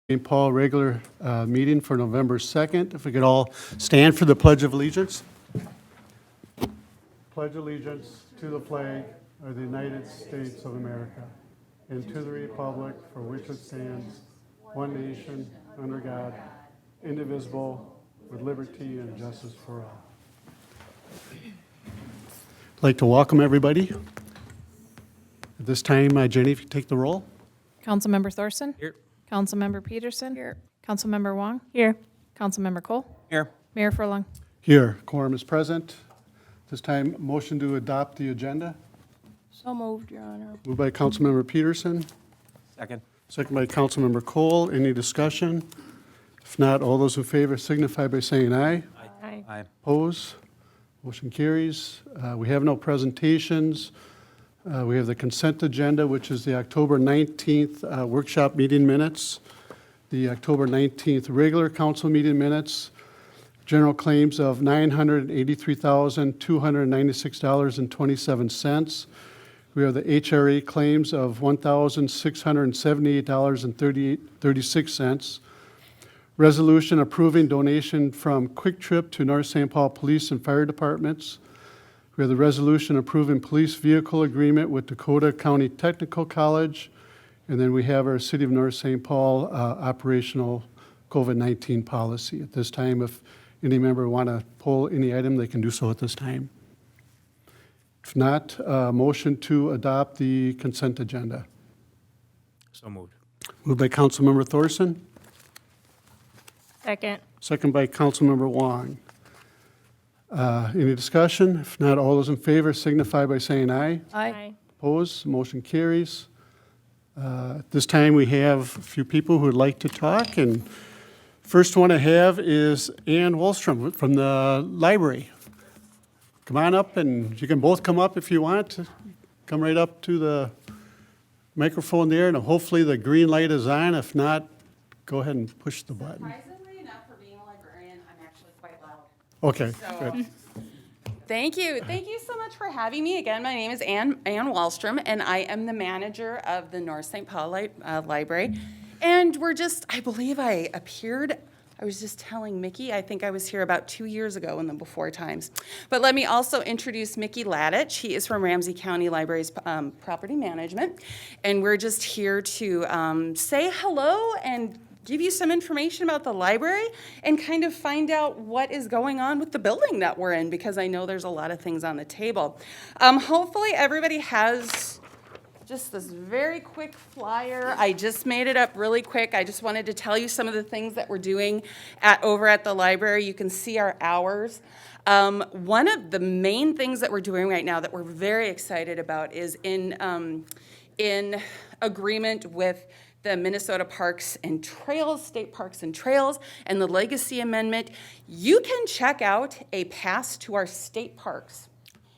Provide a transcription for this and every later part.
St. Paul regular meeting for November 2nd. If we could all stand for the Pledge of Allegiance. Pledge allegiance to the flag of the United States of America and to the republic for which it stands, one nation, under God, indivisible, with liberty and justice for all. I'd like to welcome everybody. At this time, Jenny, if you take the roll. Councilmember Thorson? Here. Councilmember Peterson? Here. Councilmember Wong? Here. Councilmember Cole? Here. Mayor Furlong? Here, quorum is present. This time, motion to adopt the agenda. So moved, Your Honor. Moved by Councilmember Peterson, Second. second by Councilmember Cole. Any discussion? If not, all those in favor signify by saying aye. Aye. Aye. Oppose? Motion carries. We have no presentations. We have the consent agenda, which is the October 19th workshop meeting minutes, the October 19th regular council meeting minutes, general claims of $983,296.27. We have the HRA claims of $1,678.36. Resolution approving donation from Quick Trip to North St. Paul Police and Fire Departments. We have the resolution approving police vehicle agreement with Dakota County Technical College. And then we have our City of North St. Paul operational COVID-19 policy. At this time, if any member want to pull any item, they can do so at this time. If not, motion to adopt the consent agenda. So moved. Moved by Councilmember Thorson, Second. second by Councilmember Wong. Any discussion? If not, all those in favor signify by saying aye. Aye. Opposed? Motion carries. At this time, we have a few people who would like to talk, and first one I have is Ann Wallstrom from the library. Come on up, and you can both come up if you want. Come right up to the microphone there, and hopefully the green light is on. If not, go ahead and push the button. Surprisingly enough, for being a librarian, I'm actually quite loud. Okay, So, good. Thank you. Thank you so much for having me. Again, my name is Ann Wallstrom, and I am the manager of the North St. Paul Library. And I believe I appeared, I was just telling Mickey, I think I was here about 2 years ago in the before times. But let me also introduce Mickey Ladich. He is from Ramsey County Library's property management. And we're just here to say hello and give you some information about the library and kind of find out what is going on with the building that we're in, because I know there's a lot of things on the table. Hopefully everybody has just this very quick flyer. I just made it up really quick. I just wanted to tell you some of the things that we're doing over at the library. You can see our hours. One of the main things that we're doing right now that we're very excited about is in agreement with the Minnesota Parks and Trails, State Parks and Trails, and the Legacy Amendment. You can check out a pass to our state parks.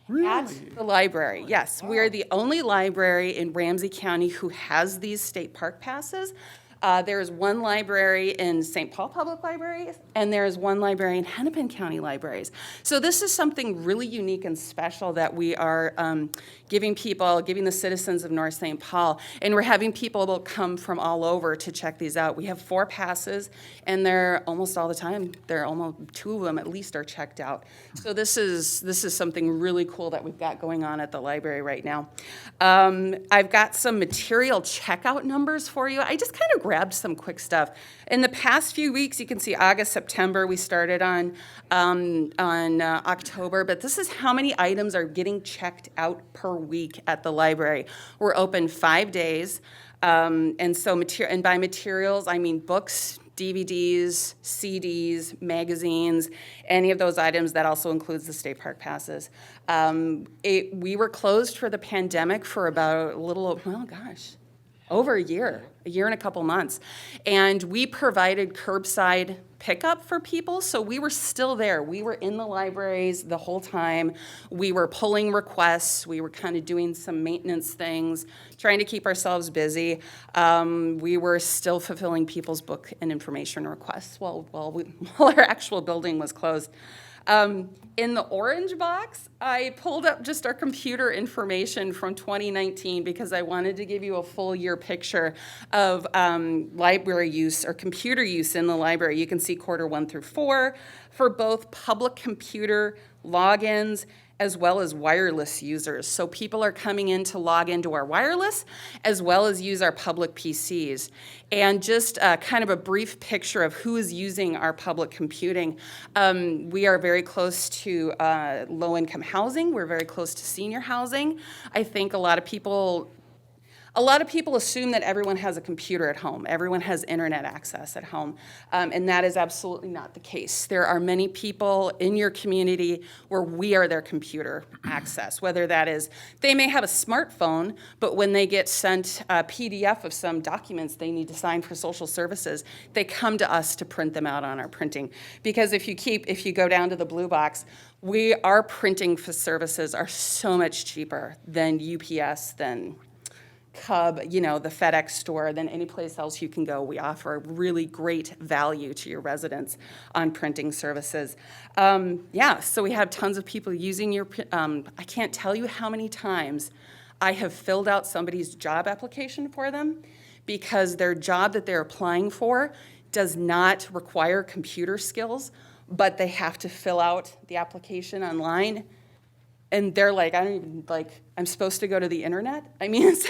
At the library, yes. Wow. We're the only library in Ramsey County who has these state park passes. There is one library in St. Paul Public Libraries, and there is one library in Hennepin County Libraries. So this is something really unique and special that we are giving the citizens of North St. Paul, and we're having people come from all over to check these out. We have 4 passes, and they're almost all the time. They're almost 2 of them at least are checked out. So this is something really cool that we've got going on at the library right now. I've got some material checkout numbers for you. I just kind of grabbed some quick stuff. In the past few weeks, you can see August, September, we started on October, but this is how many items are getting checked out per week at the library. We're open 5 days, and by materials, I mean books, DVDs, CDs, magazines, any of those items. That also includes the state park passes. We were closed for the pandemic for about over a year and a couple months. And we provided curbside pickup for people, so we were still there. We were in the libraries the whole time. We were pulling requests. We were kind of doing some maintenance things, trying to keep ourselves busy. We were still fulfilling people's book and information requests while our actual building was closed. In the orange box, I pulled up just our computer information from 2019 because I wanted to give you a full year picture of library use or computer use in the library. You can see Q1 through 4 for both public computer logins as well as wireless users. So people are coming in to log into our wireless as well as use our public PCs. And just kind of a brief picture of who is using our public computing. We are very close to low-income housing. We're very close to senior housing. I think a lot of people assume that everyone has a computer at home. Everyone has internet access at home, and that is absolutely not the case. There are many people in your community where we are their computer access, whether that is they may have a smartphone, but when they get sent a PDF of some documents they need to sign for social services, they come to us to print them out on our printing. Because if you go down to the blue box, our printing services are so much cheaper than UPS, than Cub, the FedEx store, than any place else you can go. We offer really great value to your residents on printing services. So we have tons of people using your, I can't tell you how many times I have filled out somebody's job application for them because their job that they're applying for does not require computer skills, but they have to fill out the application online. And they're like, I'm supposed to go to the internet? I mean, so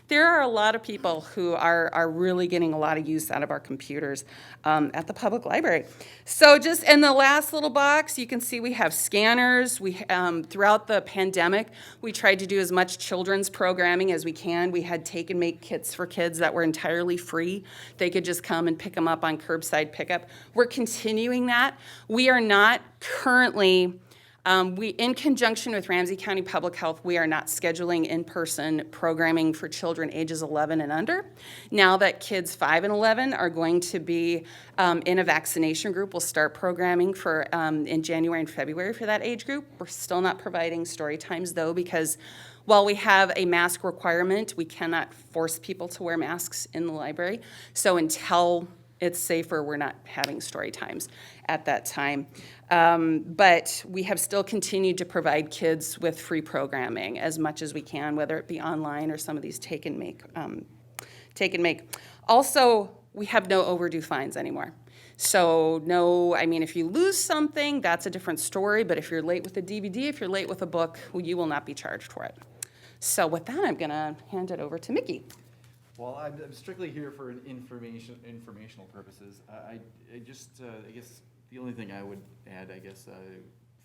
there are a lot of people who are really getting a lot of use out of our computers at the public library. So just in the last little box, you can see we have scanners. Throughout the pandemic, we tried to do as much children's programming as we can. We had take and make kits for kids that were entirely free. They could just come and pick them up on curbside pickup. We're continuing that. We are not currently... in conjunction with Ramsey County Public Health, we are not scheduling in-person programming for children ages 11 and under. Now that kids 5 and 11 are going to be in a vaccination group, we'll start programming for in January and February for that age group. We're still not providing story times though, because while we have a mask requirement, we cannot force people to wear masks in the library. So until it's safer, we're not having story times at that time. But we have still continued to provide kids with free programming as much as we can, whether it be online or some of these take and make. Also, we have no overdue fines anymore. So if you lose something, that's a different story, but if you're late with a DVD, if you're late with a book, you will not be charged for it. So with that, I'm gonna hand it over to Mickey. Well, I'm strictly here for informational purposes. I guess the only thing I would add,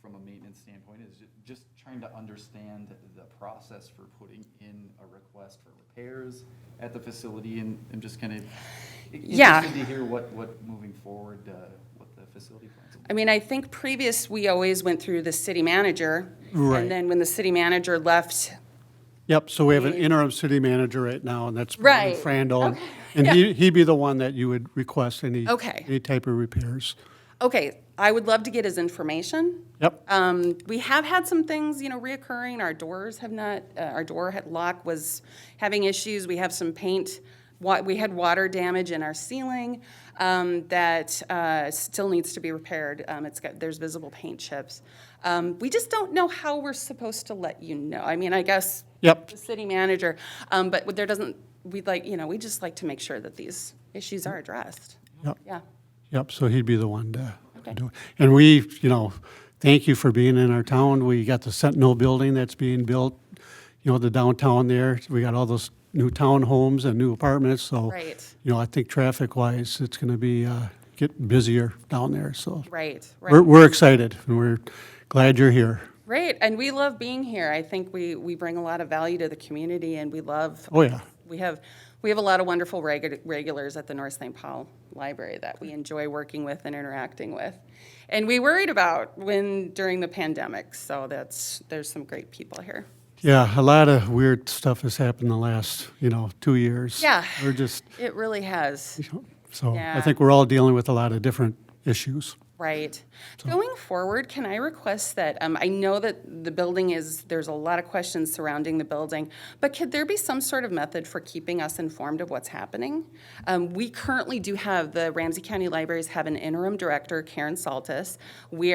from a maintenance standpoint is just trying to understand the process for putting in a request for repairs at the facility and just kind of interested to hear what moving forward, what the facility plans will be. I think we always went through the city manager. Right. And then when the city manager left, Yep, so we have an interim city manager right now, and that's Right. Brian Frandl. Okay. And he'd be the one that you would request any type of repairs. okay, I would love to get his information. Yep, We have had some things, reoccurring. Our doors have not, our door lock was having issues. We have some paint. We had water damage in our ceiling that still needs to be repaired. There's visible paint chips. We just don't know how we're supposed to let you know. I guess yep, the city manager, but we just like to make sure that these issues are addressed. yep, Yeah. yep, so he'd be the one to Okay. do it. And we, thank you for being in our town. We got the Sentinel building that's being built, the downtown there. We got all those new townhomes and new apartments, so. Right. I think traffic-wise, it's gonna be, get busier down there, so. Right. We're excited, and we're glad you're here. Right, and we love being here. I think we bring a lot of value to the community, and we love. Oh, yeah. We have a lot of wonderful regulars at the North St. Paul Library that we enjoy working with and interacting with, and we worried about during the pandemic. So there's some great people here. Yeah, a lot of weird stuff has happened the last, 2 years. Yeah. We're just, It really has. so I Yeah. think we're all dealing with a lot of different issues. Right. Going forward, can I request that, I know that the building there's a lot of questions surrounding the building, but could there be some sort of method for keeping us informed of what's happening? We currently do have, the Ramsey County Libraries have an interim director, Karen Saltis. We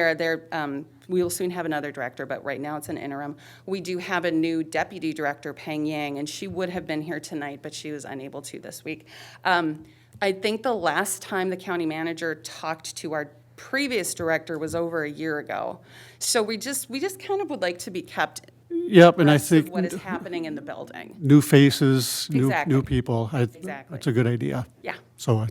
will soon have another director, but right now it's an interim. We do have a new deputy director, Peng Yang, and she would have been here tonight, but she was unable to this week. I think the last time the county manager talked to our previous director was over a year ago. So we just kind of would like to be kept Yep, and I abreast of think what is happening in the building. new faces, Exactly. new people, Exactly. that's a good idea. Yeah, So,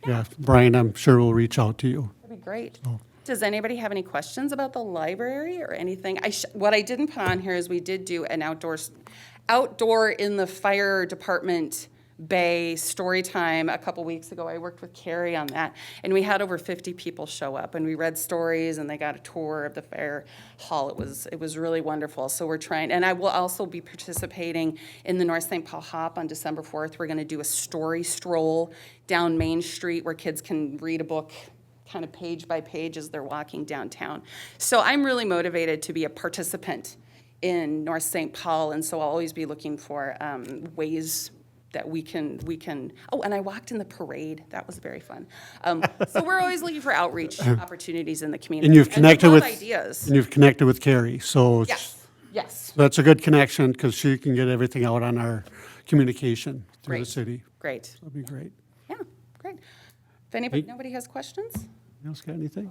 yeah, Brian, I'm sure will reach out to you. that'd be great. Does anybody have any questions about the library or anything? What I didn't put on here is we did do an outdoor in the fire department bay story time a couple weeks ago. I worked with Carrie on that, and we had over 50 people show up, and we read stories, and they got a tour of the fair hall. It was really wonderful. So we're trying, and I will also be participating in the North St. Paul Hop on December 4th. We're going to do a story stroll down Main Street where kids can read a book kind of page by page as they're walking downtown. So I'm really motivated to be a participant in North St. Paul, and so I'll always be looking for ways that we can, oh, and I walked in the parade. That was very fun. So we're always looking for outreach opportunities in the community. And you've connected we with, love ideas. and you've connected with Carrie, so Yes. that's a good connection, because she can get everything out on our communication through the Great. city. Great. That'd be great. Yeah, great. If nobody has questions? Anyone else got anything?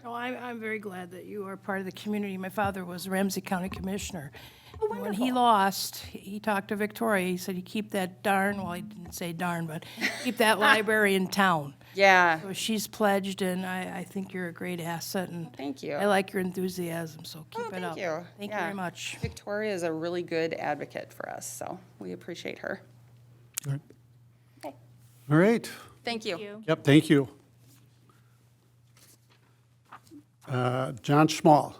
No, I'm very glad that you are part of the community. My father was Ramsey County Commissioner. And when he lost, he talked to Victoria. He said, "You keep that well, he didn't say darn, but keep that library in town." Yeah. So she's pledged, and I think you're a great asset, and Thank you. I like your enthusiasm, so keep it Thank up. you. Thank you Yeah. very much. Victoria is a really good advocate for us, so we appreciate her. All right. Okay. All right. Thank you. Yep, thank you. John Schmall.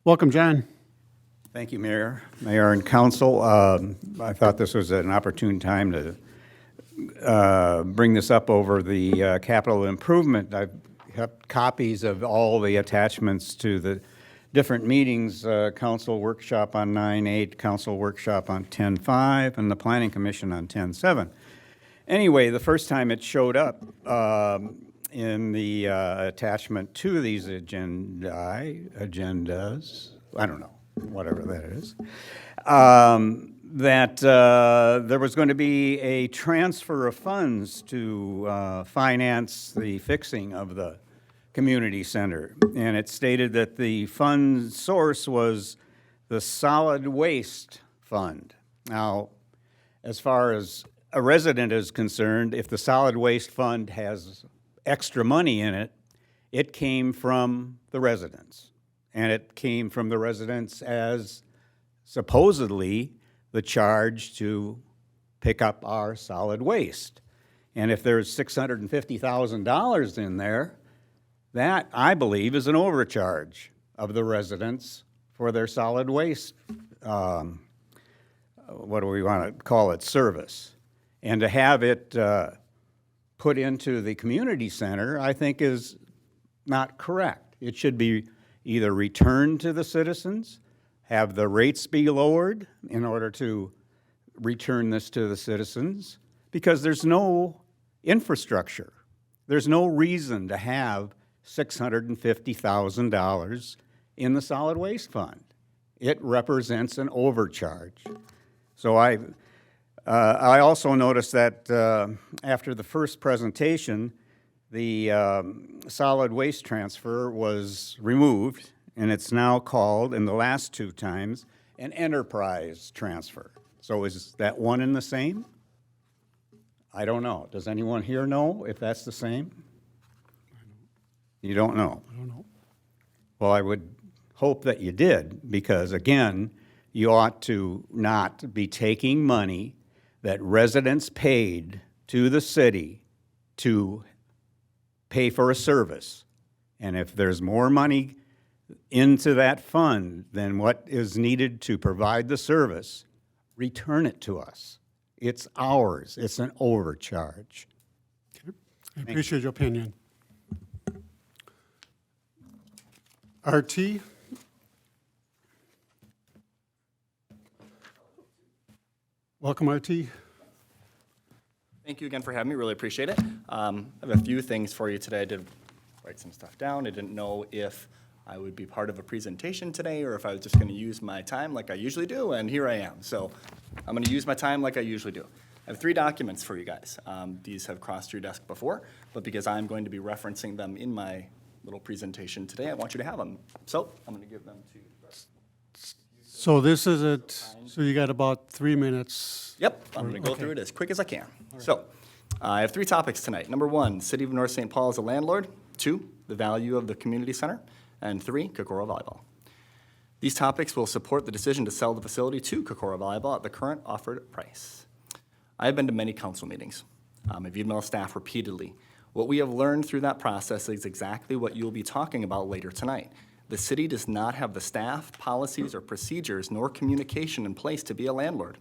Welcome, John. Thank you, Mayor and Council. I thought this was an opportune time to bring this up over the capital improvement. I've got copies of all the attachments to the different meetings, council workshop on 9/8, council workshop on 10/5, and the planning commission on 10/7. Anyway, the first time it showed up in the attachment to these agendas, I don't know, whatever that is, that there was going to be a transfer of funds to finance the fixing of the community center. And it stated that the fund source was the solid waste fund. Now, as far as a resident is concerned, if the solid waste fund has extra money in it, it came from the residents. And it came from the residents as supposedly the charge to pick up our solid waste. And if there's $650,000 in there, that, I believe, is an overcharge of the residents for their solid waste, what do we want to call it, service. And to have it put into the community center, I think is not correct. It should be either returned to the citizens, have the rates be lowered in order to return this to the citizens, because there's no infrastructure. There's no reason to have $650,000 in the solid waste fund. It represents an overcharge. So I also noticed that after the first presentation, the solid waste transfer was removed, and it's now called, in the last two times, an enterprise transfer. So is that one and the same? I don't know. Does anyone here know if that's the same? You don't know? I don't know. Well, I would hope that you did, because again, you ought to not be taking money that residents paid to the city to pay for a service. And if there's more money into that fund than what is needed to provide the service, return it to us. It's ours. It's an overcharge. I appreciate your opinion. RT? Welcome, RT. Thank you again for having me, really appreciate it. I have a few things for you today. I did write some stuff down. I didn't know if I would be part of a presentation today or if I was just gonna use my time like I usually do, and here I am. So I'm gonna use my time like I usually do. I have 3 documents for you guys. These have crossed your desk before, but because I'm going to be referencing them in my little presentation today, I want you to have them. So I'm gonna give them to you. So this is it, so you got about 3 minutes. Yep, I'm going to go through it as quick as I can. So, I have 3 topics tonight. Number 1, City of North St. Paul as a landlord. 2, the value of the community center. And 3, Kokoro Volleyball. These topics will support the decision to sell the facility to Kokoro Volleyball at the current offered price. I have been to many council meetings. I've emailed staff repeatedly. What we have learned through that process is exactly what you'll be talking about later tonight. The city does not have the staff, policies, or procedures, nor communication in place to be a landlord.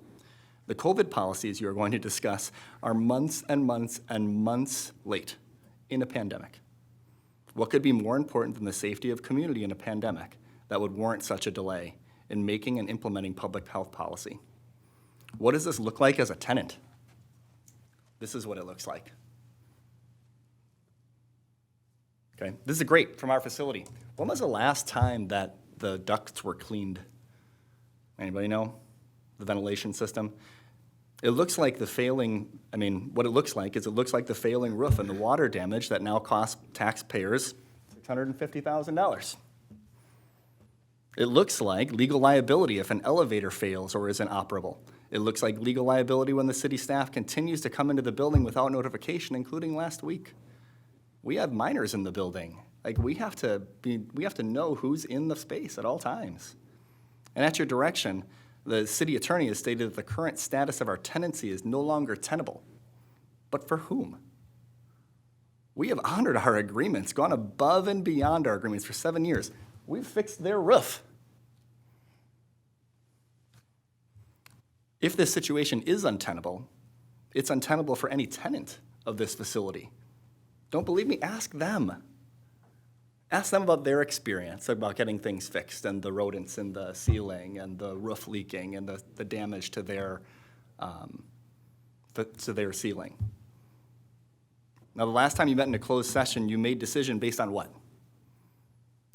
The COVID policies you are going to discuss are months and months and months late in a pandemic. What could be more important than the safety of community in a pandemic that would warrant such a delay in making and implementing public health policy? What does this look like as a tenant? This is what it looks like. Okay, this is great from our facility. When was the last time that the ducts were cleaned? Anybody know? The ventilation system? It looks like the failing, what it looks like is it looks like the failing roof and the water damage that now costs taxpayers $650,000. It looks like legal liability if an elevator fails or isn't operable. It looks like legal liability when the city staff continues to come into the building without notification, including last week. We have minors in the building. We have to know who's in the space at all times. And at your direction, the city attorney has stated that the current status of our tenancy is no longer tenable. But for whom? We have honored our agreements, gone above and beyond our agreements for 7 years. We've fixed their roof. If this situation is untenable, it's untenable for any tenant of this facility. Don't believe me? Ask them. Ask them about their experience, about getting things fixed and the rodents in the ceiling and the roof leaking and the damage to their ceiling. Now, the last time you met in a closed session, you made decision based on what?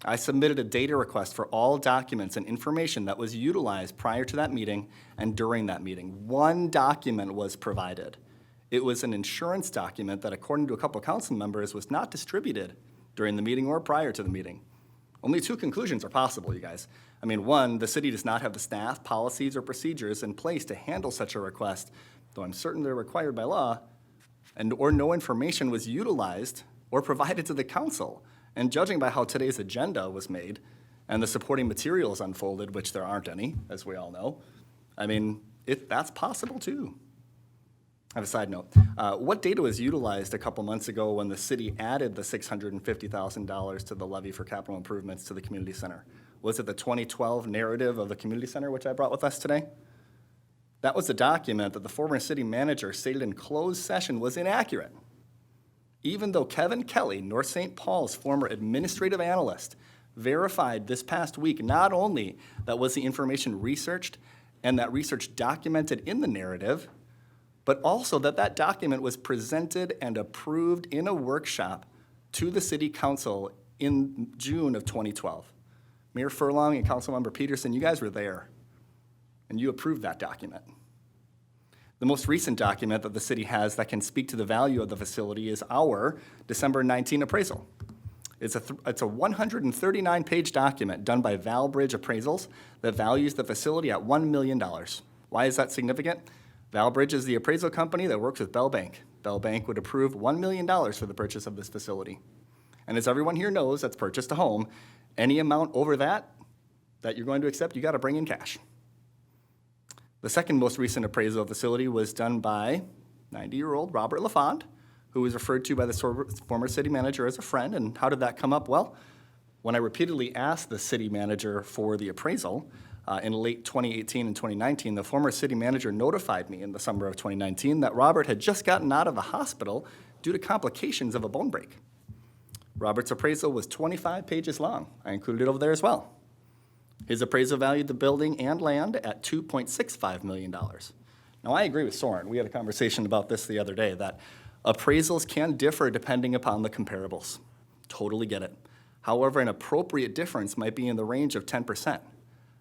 I submitted a data request for all documents and information that was utilized prior to that meeting and during that meeting. 1 document was provided. It was an insurance document that, according to a couple of council members, was not distributed during the meeting or prior to the meeting. Only 2 conclusions are possible, you guys. 1, the city does not have the staff, policies, or procedures in place to handle such a request, though I'm certain they're required by law, or no information was utilized or provided to the council. And judging by how today's agenda was made and the supporting materials unfolded, which there aren't any, as we all know, that's possible too. I have a side note. What data was utilized a couple months ago when the city added the $650,000 to the levy for capital improvements to the community center? Was it the 2012 narrative of the community center, which I brought with us today? That was a document that the former city manager stated in closed session was inaccurate. Even though Kevin Kelly, North St. Paul's former administrative analyst, verified this past week not only that was the information researched and that research documented in the narrative, but also that that document was presented and approved in a workshop to the city council in June of 2012. Mayor Furlong and Councilmember Peterson, you guys were there, and you approved that document. The most recent document that the city has that can speak to the value of the facility is our December 19 appraisal. It's a 139-page document done by Valbridge Appraisals that values the facility at $1 million. Why is that significant? Valbridge is the appraisal company that works with Bell Bank. Bell Bank would approve $1 million for the purchase of this facility. And as everyone here knows that's purchased a home, any amount over that you're going to accept, you got to bring in cash. The second most recent appraisal of the facility was done by 90-year-old Robert LaFond, who was referred to by the former city manager as a friend. And how did that come up? Well, When I repeatedly asked the city manager for the appraisal in late 2018 and 2019, the former city manager notified me in the summer of 2019 that Robert had just gotten out of the hospital due to complications of a bone break. Robert's appraisal was 25 pages long. I included it over there as well. His appraisal valued the building and land at $2.65 million. Now, I agree with Soren. We had a conversation about this the other day, that appraisals can differ depending upon the comparables. Totally get it. However, an appropriate difference might be in the range of 10%,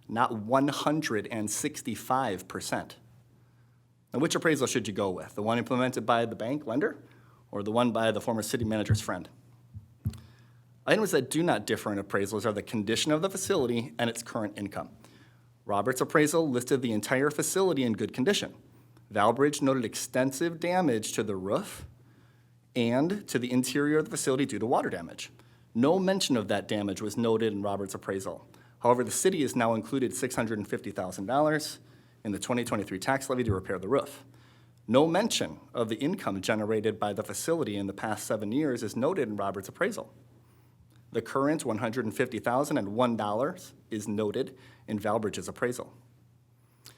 not 165%. Now, which appraisal should you go with? The one implemented by the bank lender or the one by the former city manager's friend? Items that do not differ in appraisals are the condition of the facility and its current income. Robert's appraisal listed the entire facility in good condition. Valbridge noted extensive damage to the roof and to the interior of the facility due to water damage. No mention of that damage was noted in Robert's appraisal. However, the city has now included $650,000 in the 2023 tax levy to repair the roof. No mention of the income generated by the facility in the past 7 years is noted in Robert's appraisal. The current $150,001 is noted in Valbridge's appraisal.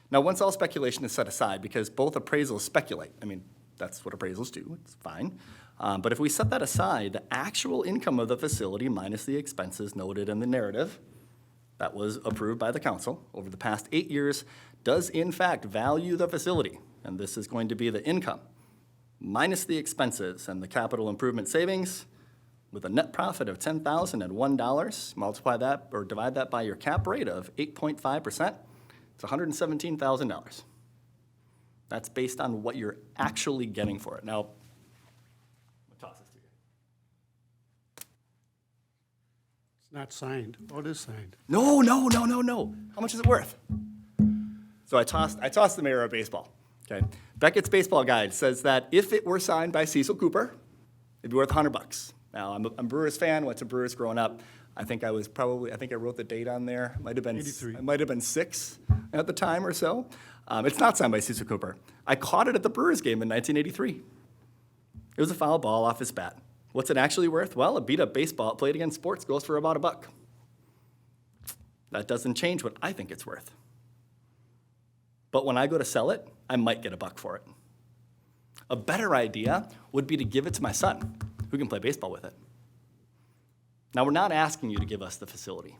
Now, once all speculation is set aside, because both appraisals speculate, I mean, that's what appraisals do, it's fine. But if we set that aside, the actual income of the facility minus the expenses noted in the narrative that was approved by the council over the past 8 years does in fact value the facility. And this is going to be the income minus the expenses and the capital improvement savings, with a net profit of $10,001, multiply that or divide that by your cap rate of 8.5%, it's $117,000. That's based on what you're actually getting for it. Now, I'll toss this to you. It's not signed. Oh, it is signed. No. How much is it worth? So I tossed the mayor of baseball. Okay. Beckett's baseball guide says that if it were signed by Cecil Cooper, it'd be worth $100. Now, I'm a Brewers fan, went to Brewers growing up. I think I wrote the date on there. Might have been 83. I might have been 6 at the time or so. It's not signed by Cecil Cooper. I caught it at the Brewers game in 1983. It was a foul ball off his bat. What's it actually worth? Well, a beat-up baseball played against sports goes for about $1. That doesn't change what I think it's worth. But when I go to sell it, I might get $1 for it. A better idea would be to give it to my son, who can play baseball with it. Now, we're not asking you to give us the facility.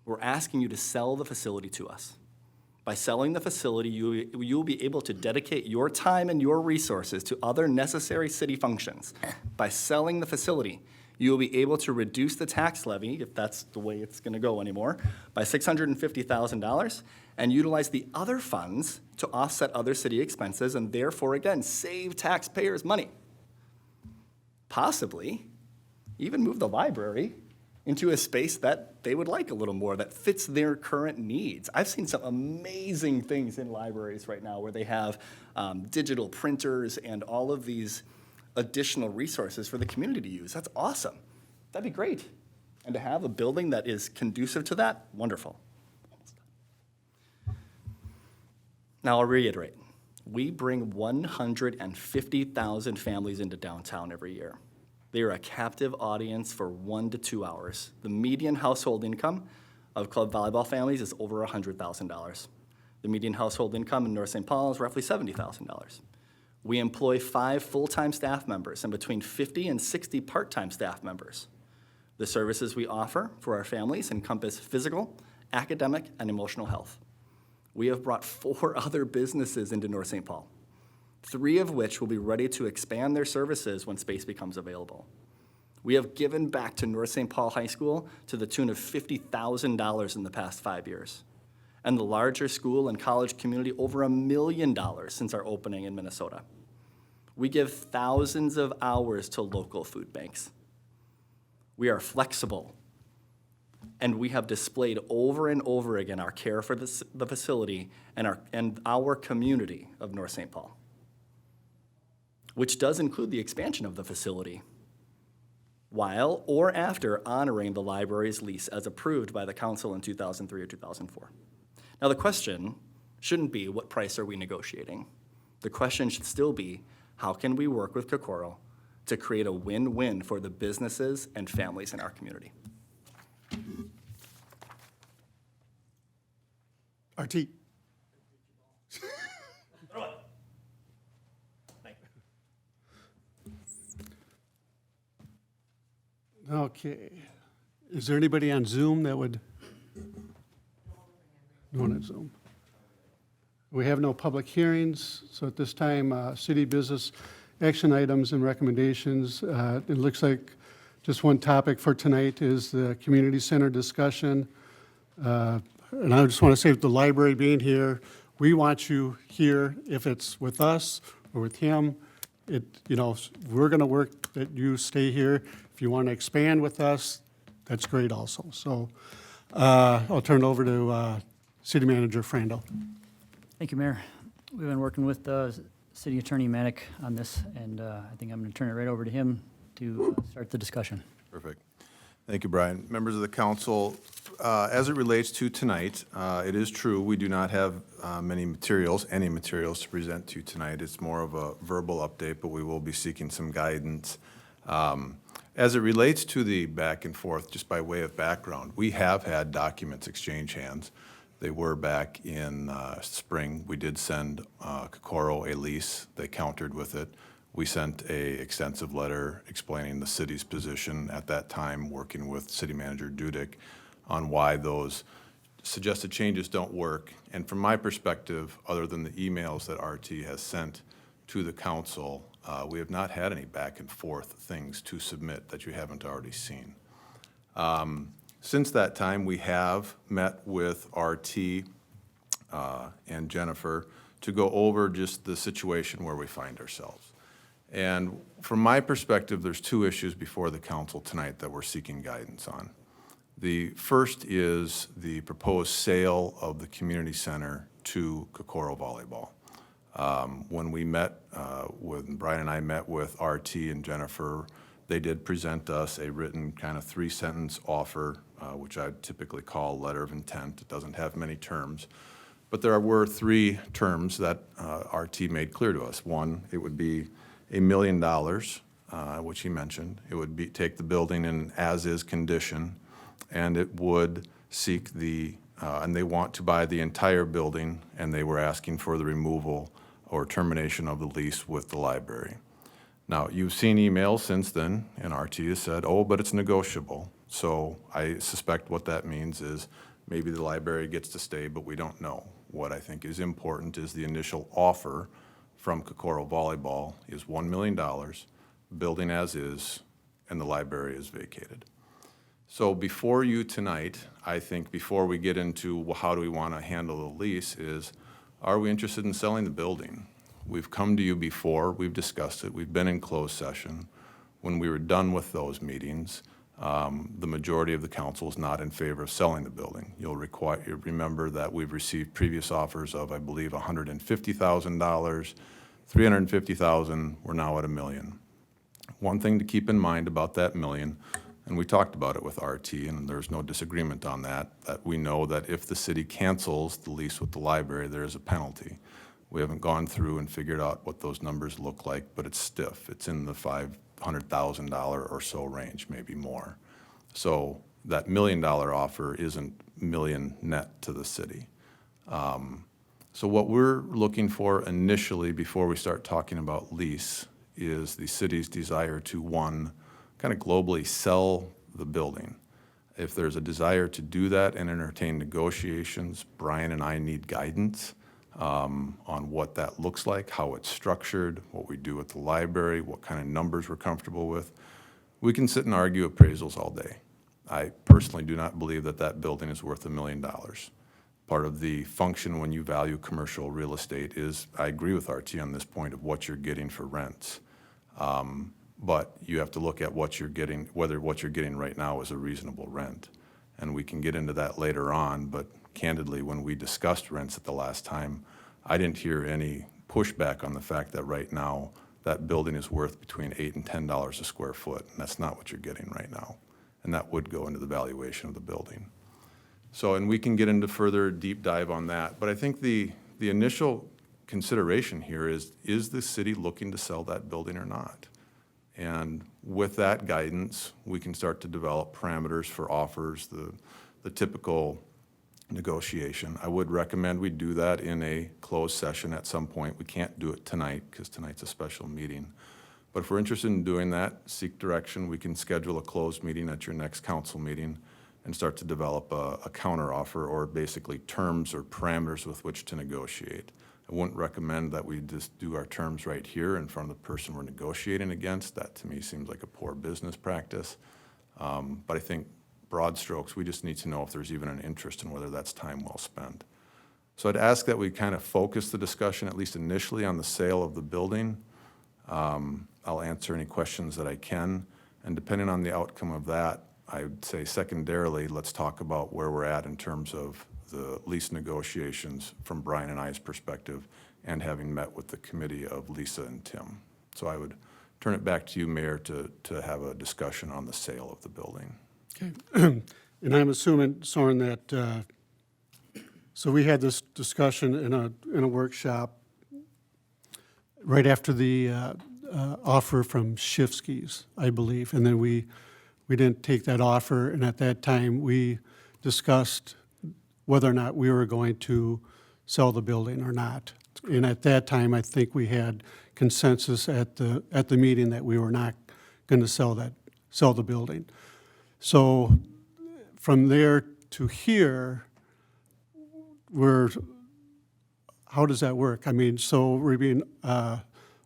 We're asking you to sell the facility to us. By selling the facility, you will be able to dedicate your time and your resources to other necessary city functions. By selling the facility, you will be able to reduce the tax levy, if that's the way it's going to go anymore, by $650,000 and utilize the other funds to offset other city expenses and therefore, again, save taxpayers money. Possibly even move the library into a space that they would like a little more, that fits their current needs. I've seen some amazing things in libraries right now where they have digital printers and all of these additional resources for the community to use. That's awesome. That'd be great. And to have a building that is conducive to that, wonderful. Almost done. Now I'll reiterate. We bring 150,000 families into downtown every year. They are a captive audience for 1 to 2 hours. The median household income of club volleyball families is over $100,000. The median household income in North St. Paul is roughly $70,000. We employ 5 full-time staff members and between 50 and 60 part-time staff members. The services we offer for our families encompass physical, academic, and emotional health. We have brought 4 other businesses into North St. Paul, 3 of which will be ready to expand their services when space becomes available. We have given back to North St. Paul High School to the tune of $50,000 in the past 5 years, and the larger school and college community over $1 million since our opening in Minnesota. We give thousands of hours to local food banks. We are flexible, and we have displayed over and over again our care for the facility and our community of North St. Paul, which does include the expansion of the facility, while or after honoring the library's lease as approved by the council in 2003 or 2004. Now, the question shouldn't be, what price are we negotiating? The question should still be, how can we work with Kokoro to create a win-win for the businesses and families in our community? RT. Okay. Is there anybody on Zoom that would? No one on Zoom. We have no public hearings, so at this time, city business action items and recommendations. It looks like just one topic for tonight is the community center discussion. And I just want to say, with the library being here, we want you here, if it's with us or with him. We're going to work that you stay here. If you want to expand with us, that's great also. So I'll turn it over to City Manager Frandl. Thank you, Mayor. We've been working with City Attorney Manick on this, and I think I'm going to turn it right over to him to start the discussion. Perfect. Thank you, Brian. Members of the council, as it relates to tonight, it is true, we do not have any materials to present to you tonight. It's more of a verbal update, but we will be seeking some guidance. As it relates to the back and forth, just by way of background, we have had documents exchange hands. They were back in spring. We did send Kokoro a lease. They countered with it. We sent a extensive letter explaining the city's position at that time, working with City Manager Dudek on why those suggested changes don't work. And from my perspective, other than the emails that RT has sent to the council, we have not had any back and forth things to submit that you haven't already seen. Since that time, we have met with RT and Jennifer to go over just the situation where we find ourselves. And from my perspective, there's two issues before the council tonight that we're seeking guidance on. The first is the proposed sale of the community center to Kokoro Volleyball. When we met, when Brian and I met with RT and Jennifer, they did present us a written kind of 3-sentence offer, which I typically call a letter of intent. It doesn't have many terms. But there were 3 terms that RT made clear to us. One, it would be $1 million, which he mentioned. It would be take the building in as-is condition, and it would seek and they want to buy the entire building, and they were asking for the removal or termination of the lease with the library. Now, you've seen emails since then, and RT has said, oh, but it's negotiable. So I suspect what that means is maybe the library gets to stay, but we don't know. What I think is important is the initial offer from Kokoro Volleyball is $1 million, building as is, and the library is vacated. So before you tonight, I think before we get into how do we want to handle the lease is, are we interested in selling the building? We've come to you before, we've discussed it, we've been in closed session. When we were done with those meetings, the majority of the council is not in favor of selling the building. You'll remember that we've received previous offers of, I believe, $150,000, $350,000, we're now at $1 million. One thing to keep in mind about that $1 million, and we talked about it with RT, and there's no disagreement on that we know that if the city cancels the lease with the library, there is a penalty. We haven't gone through and figured out what those numbers look like, but it's stiff. It's in the $500,000 or so range, maybe more. So that $1 million offer isn't million net to the city. So what we're looking for initially before we start talking about lease is the city's desire to, one, kind of globally sell the building. If there's a desire to do that and entertain negotiations, Brian and I need guidance on what that looks like, how it's structured, what we do with the library, what kind of numbers we're comfortable with. We can sit and argue appraisals all day. I personally do not believe that that building is worth $1 million. Part of the function when you value commercial real estate is, I agree with RT on this point of what you're getting for rents. But you have to look at what you're getting, whether what you're getting right now is a reasonable rent. And we can get into that later on, but candidly, when we discussed rents at the last time, I didn't hear any pushback on the fact that right now that building is worth between $8 and $10 a square foot, and that's not what you're getting right now. And that would go into the valuation of the building. So, and we can get into further deep dive on that, but I think the initial consideration here is the city looking to sell that building or not? And With that guidance, we can start to develop parameters for offers, the typical negotiation. I would recommend we do that in a closed session at some point. We can't do it tonight because tonight's a special meeting. But if we're interested in doing that, seek direction, we can schedule a closed meeting at your next council meeting and start to develop a counteroffer or basically terms or parameters with which to negotiate. I wouldn't recommend that we just do our terms right here in front of the person we're negotiating against. That to me seems like a poor business practice. But I think broad strokes, we just need to know if there's even an interest and whether that's time well spent. So I'd ask that we kind of focus the discussion, at least initially, on the sale of the building. I'll answer any questions that I can, and depending on the outcome of that, I would say secondarily, let's talk about where we're at in terms of the lease negotiations from Brian and I's perspective, and having met with the committee of Lisa and Tim. So I would turn it back to you, Mayor, to have a discussion on the sale of the building. Okay. And I'm assuming, Soren, that, so we had this discussion in a workshop right after the offer from Shifsky's, I believe, and then we didn't take that offer, and at that time, we discussed whether or not we were going to sell the building or not. And at that time, I think we had consensus at the meeting that we were not going to sell the building. So from there to here, how does that work? I mean, so we're being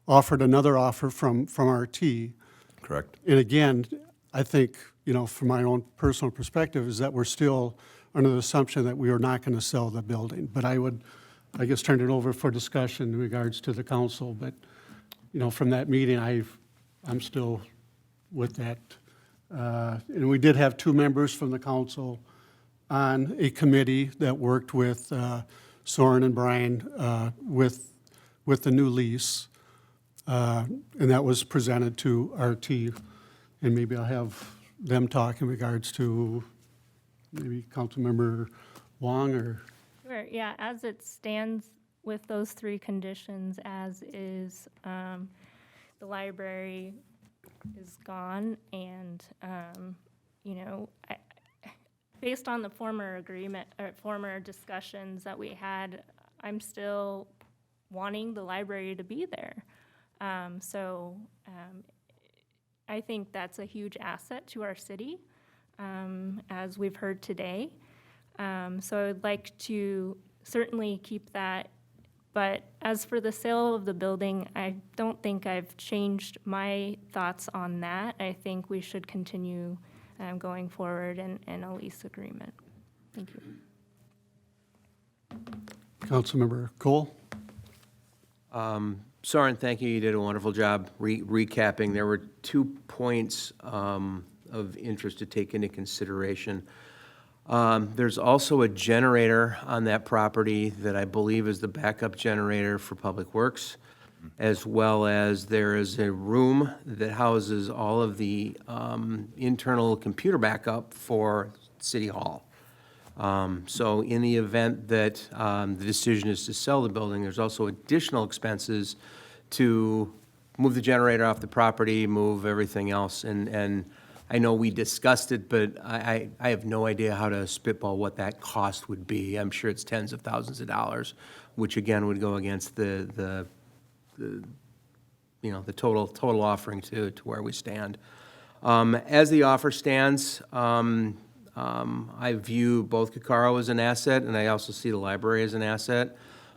offered another offer from RT. Correct. And again, I think, from my own personal perspective, is that we're still under the assumption that we are not going to sell the building. But I would, I guess, turn it over for discussion in regards to the council. But, from that meeting, I'm still with that. And we did have 2 members from the council on a committee that worked with Soren and Brian with the new lease. And that was presented to RT. And maybe I'll have them talk in regards to maybe Councilmember Wong or... Sure, yeah, as it stands with those 3 conditions, as is, the library is gone, and, based on the former agreement, or former discussions that we had, I'm still wanting the library to be there. I think that's a huge asset to our city, as we've heard today. So I would like to certainly keep that. But as for the sale of the building, I don't think I've changed my thoughts on that. I think we should continue going forward in a lease agreement. Thank you. Councilmember Cole? Soren, thank you. You did a wonderful job recapping. There were 2 points of interest to take into consideration. There's also a generator on that property that I believe is the backup generator for Public Works, as well as there is a room that houses all of the internal computer backup for City Hall. So in the event that the decision is to sell the building, there's also additional expenses to move the generator off the property, move everything else. And I know we discussed it, but I have no idea how to spitball what that cost would be. I'm sure it's tens of thousands of dollars, which again would go against the total offering to where we stand. As the offer stands, I view both Kikaro as an asset, and I also see the library as an asset.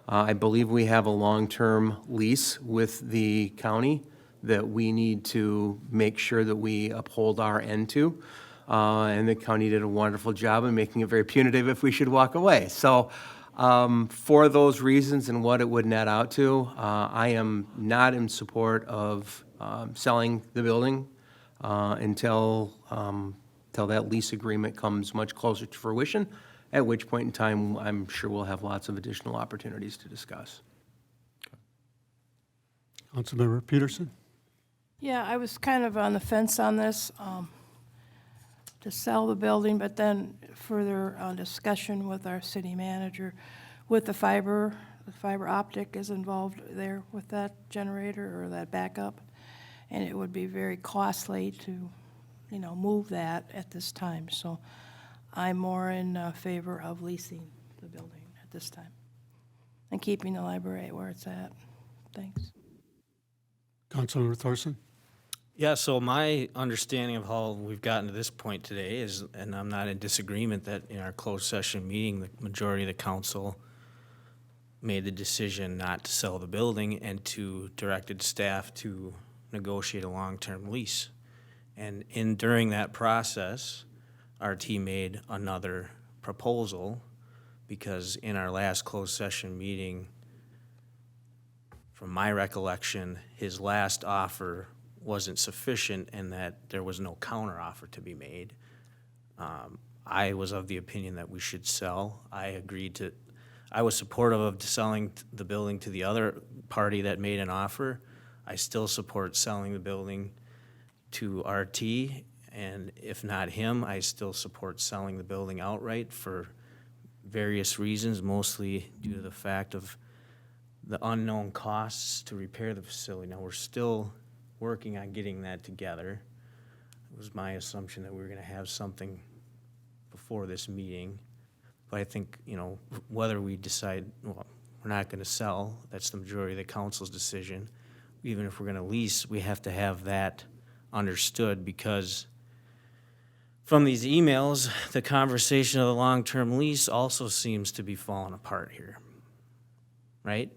I believe we have a long-term lease with the county that we need to make sure that we uphold our end to. And the county did a wonderful job in making it very punitive if we should walk away. So for those reasons and what it would net out to, I am not in support of selling the building until that lease agreement comes much closer to fruition, at which point in time I'm sure we'll have lots of additional opportunities to discuss. Councilmember Peterson? Yeah, I was kind of on the fence on this, to sell the building, but then further discussion with our city manager, with the fiber optic is involved there with that generator or that backup. and it would be very costly to, move that at this time. So I'm more in favor of leasing the building at this time and keeping the library where it's at. Thanks. Councilmember Thorson? Yeah, so my understanding of how we've gotten to this point today is, and I'm not in disagreement, that in our closed session meeting, the majority of the council made the decision not to sell the building and to directed staff to negotiate a long-term lease. And during that process, our team made another proposal, because in our last closed session meeting, from my recollection, his last offer wasn't sufficient and that there was no counteroffer to be made. I was of the opinion that we should sell. I was supportive of selling the building to the other party that made an offer. I still support selling the building to RT, and if not him, I still support selling the building outright for various reasons, mostly due to the fact of the unknown costs to repair the facility. Now, we're still working on getting that together. It was my assumption that we were gonna have something before this meeting. But I think, whether we decide, well, we're not gonna sell, that's the majority of the council's decision. Even if we're gonna lease, we have to have that understood, because from these emails, the conversation of the long-term lease also seems to be falling apart here, right?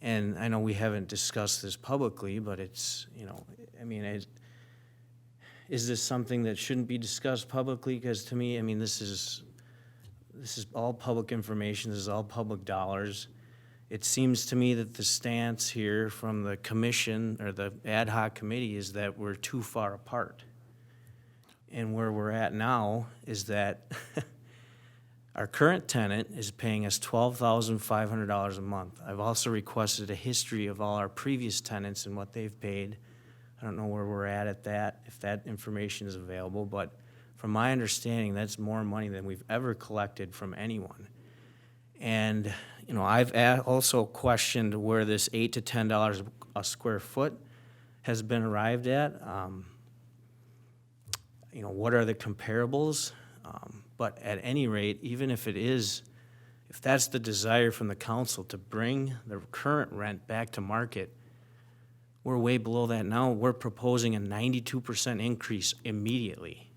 And I know we haven't discussed this publicly, but it's, is this something that shouldn't be discussed publicly? Because to me, this is all public information, this is all public dollars. It seems to me that the stance here from the commission or the ad hoc committee is that we're too far apart. And where we're at now is that our current tenant is paying us $12,500 a month. I've also requested a history of all our previous tenants and what they've paid. I don't know where we're at that, if that information is available, but from my understanding, that's more money than we've ever collected from anyone. And, I've also questioned where this $8 to $10 a square foot has been arrived at. What are the comparables? But at any rate, even if if that's the desire from the council to bring the current rent back to market, we're way below that now. We're proposing a 92% increase immediately,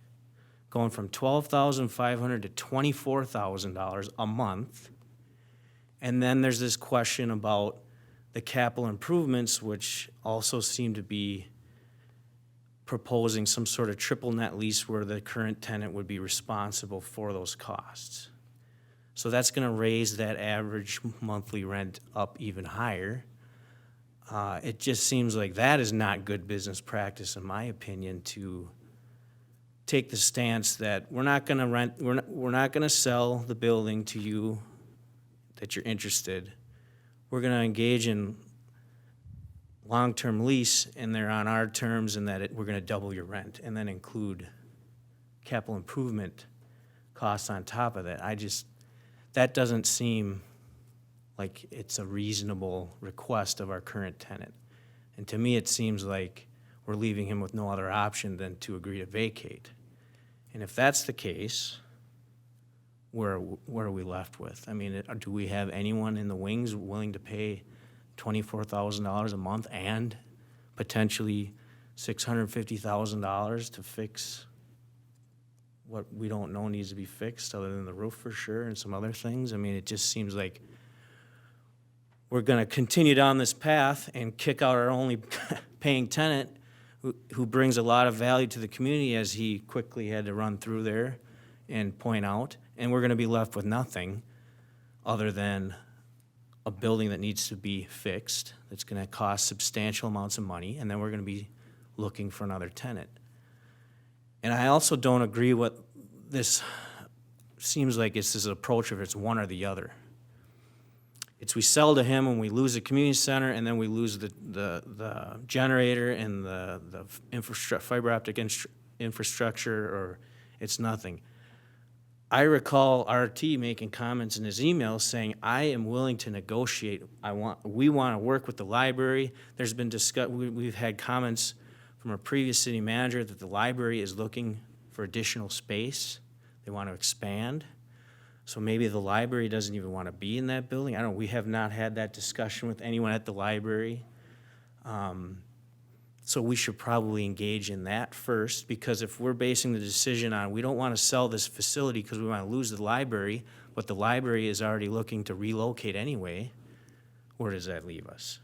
going from $12,500 to $24,000 a month. And then there's this question about the capital improvements, which also seem to be proposing some sort of triple net lease where the current tenant would be responsible for those costs. So that's gonna raise that average monthly rent up even higher. It just seems like that is not good business practice, in my opinion, to take the stance that we're not gonna sell the building to you that you're interested. We're gonna engage in long-term lease, and they're on our terms, and that we're gonna double your rent, and then include capital improvement costs on top of that. That doesn't seem like it's a reasonable request of our current tenant. And to me, it seems like we're leaving him with no other option than to agree to vacate. And if that's the case, where are we left with? Do we have anyone in the wings willing to pay $24,000 a month and potentially $650,000 to fix what we don't know needs to be fixed, other than the roof for sure and some other things? It just seems like we're gonna continue down this path and kick out our only paying tenant who brings a lot of value to the community, as he quickly had to run through there and point out, and we're gonna be left with nothing other than a building that needs to be fixed, that's gonna cost substantial amounts of money, and then we're gonna be looking for another tenant. And I also don't agree what this seems like. It's this approach of it's one or the other. It's we sell to him and we lose the community center, and then we lose the generator and the fiber optic infrastructure, or it's nothing. I recall RT making comments in his email saying, I am willing to negotiate. We want to work with the library. There's been we've had comments from a previous city manager that the library is looking for additional space. They want to expand. So maybe the library doesn't even want to be in that building. I don't know, we have not had that discussion with anyone at the library. So we should probably engage in that first, because if we're basing the decision on, we don't want to sell this facility because we want to lose the library, but the library is already looking to relocate anyway, where does that leave us?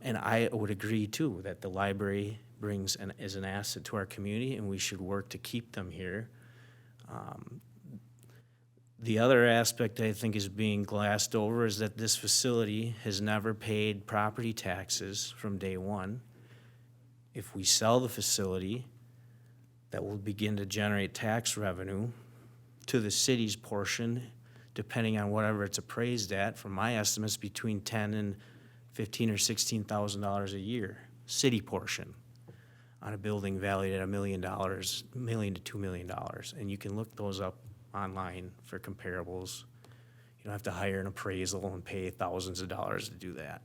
And I would agree too, that the library is an asset to our community, and we should work to keep them here. The other aspect I think is being glassed over is that this facility has never paid property taxes from day one. If we sell the facility, that will begin to generate tax revenue to the city's portion, depending on whatever it's appraised at. From my estimates, between $10,000 and $15,000 or $16,000 a year, city portion, on a building valued at $1 million to $2 million. And you can look those up online for comparables. You don't have to hire an appraisal and pay thousands of dollars to do that.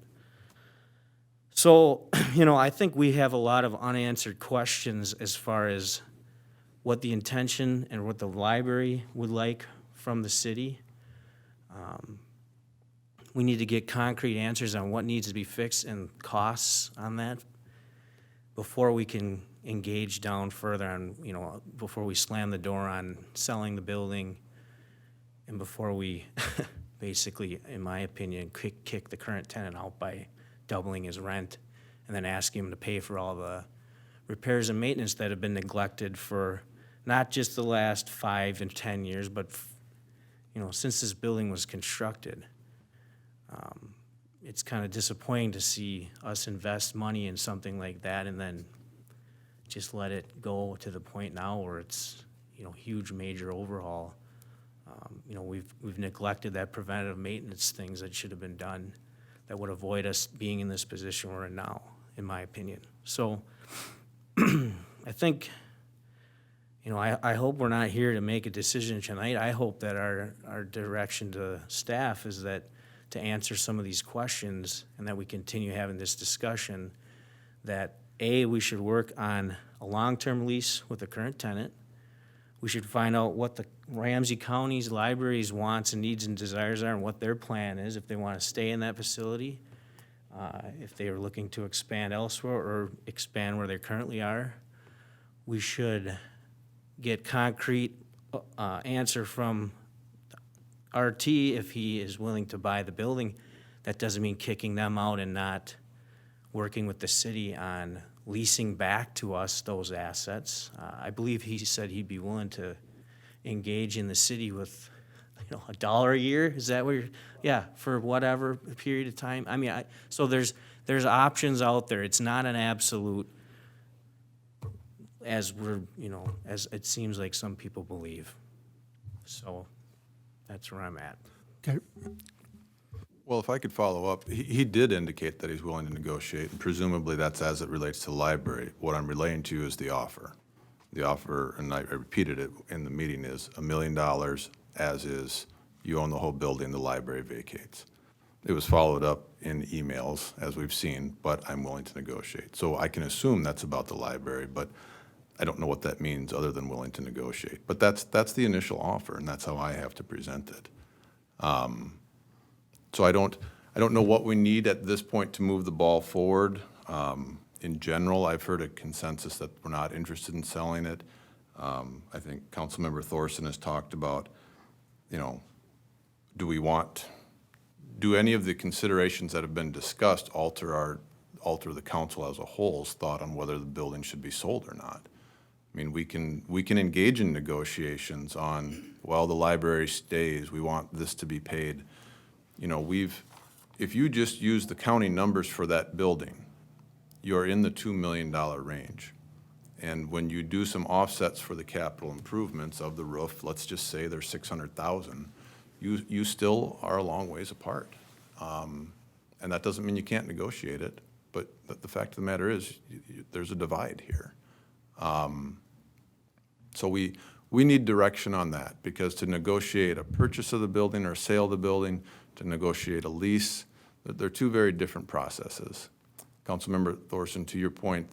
So, I think we have a lot of unanswered questions as far as what the intention and what the library would like from the city. We need to get concrete answers on what needs to be fixed and costs on that before we can engage down further on, before we slam the door on selling the building, and before we basically, in my opinion, kick the current tenant out by doubling his rent and then asking him to pay for all the repairs and maintenance that have been neglected for not just the last 5 and 10 years, but since this building was constructed. It's kind of disappointing to see us invest money in something like that and then just let it go to the point now where it's, huge major overhaul. We've neglected that preventative maintenance things that should have been done that would avoid us being in this position we're in now, in my opinion. So I think, I hope we're not here to make a decision tonight. I hope that our direction to staff is that to answer some of these questions and that we continue having this discussion, that we should work on a long-term lease with the current tenant. We should find out what the Ramsey County's library's wants and needs and desires are and what their plan is, if they want to stay in that facility, if they are looking to expand elsewhere or expand where they currently are. We should get concrete answer from RT if he is willing to buy the building. That doesn't mean kicking them out and not working with the city on leasing back to us those assets. I believe he said he'd be willing to engage in the city with, $1 a year. Is that what you're, yeah, for whatever period of time? I mean, so there's options out there. It's not an absolute, as as it seems like some people believe. So that's where I'm at. Okay. Well, if I could follow up, he did indicate that he's willing to negotiate, and presumably that's as it relates to the library. What I'm relaying to you is the offer. The offer, and I repeated it in the meeting, is $1 million, as is, you own the whole building, the library vacates. It was followed up in emails, as we've seen, but I'm willing to negotiate. So I can assume that's about the library, but I don't know what that means other than willing to negotiate. But that's the initial offer, and that's how I have to present it. So I don't know what we need at this point to move the ball forward. In general, I've heard a consensus that we're not interested in selling it. I think Councilmember Thorson has talked about, do any of the considerations that have been discussed alter the council as a whole's thought on whether the building should be sold or not? I mean, we can engage in negotiations on, well, the library stays, we want this to be paid. If you just use the county numbers for that building, you're in the $2 million range. And when you do some offsets for the capital improvements of the roof, let's just say they're $600,000, you still are a long ways apart. And that doesn't mean you can't negotiate it, but the fact of the matter is, there's a divide here. So we we need direction on that, because to negotiate a purchase of the building or a sale of the building, to negotiate a lease, they're two very different processes. Councilmember Thorson, to your point,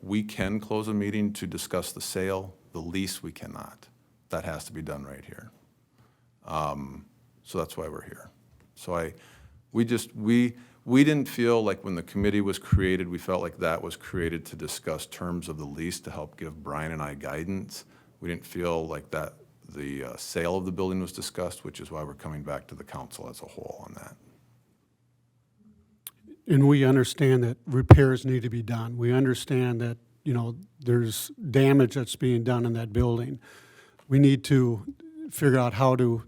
we can close a meeting to discuss the sale, the lease we cannot. That has to be done right here. So that's why we're here. So we didn't feel like when the committee was created, we felt like that was created to discuss terms of the lease to help give Brian and I guidance. We didn't feel like that the sale of the building was discussed, which is why we're coming back to the council as a whole on that. And we understand that repairs need to be done. We understand that, there's damage that's being done in that building. We need to figure out how to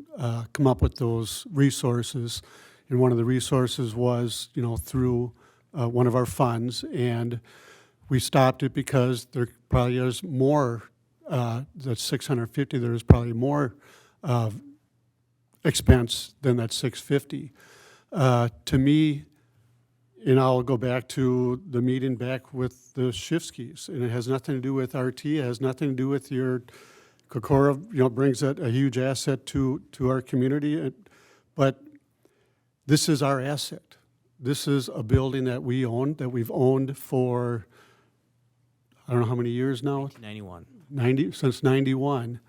come up with those resources. And one of the resources was, through one of our funds. And we stopped it because there probably is more, that's 650, there's probably more expense than that 650. To me, and I'll go back to the meeting back with the Shifskis, and it has nothing to do with RT, it has nothing to do with your Kokora, brings a huge asset to our community, but this is our asset. This is a building that we own, that we've owned for, I don't know how many years now? 91. Since 91.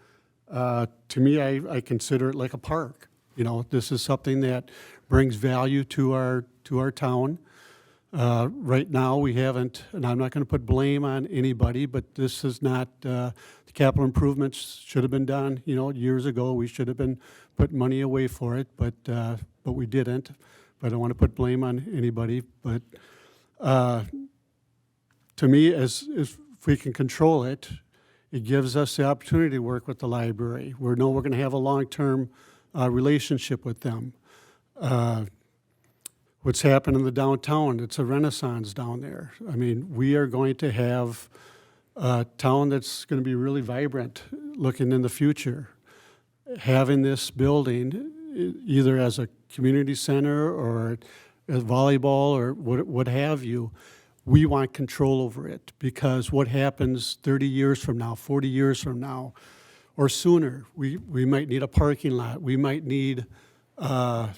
To me, I consider it like a park. This is something that brings value to our town. Right now, we haven't, and I'm not going to put blame on anybody, but this is not, the capital improvements should have been done, years ago. We should have been putting money away for it, but we didn't. But I don't want to put blame on anybody. But to me, if we can control it, it gives us the opportunity to work with the library. We know we're going to have a long-term relationship with them. What's happened in the downtown, it's a renaissance down there. I mean, we are going to have a town that's going to be really vibrant looking in the future. Having this building, either as a community center or as volleyball or what have you, we want control over it, because what happens 30 years from now, 40 years from now, or sooner, we might need a parking lot, we might need a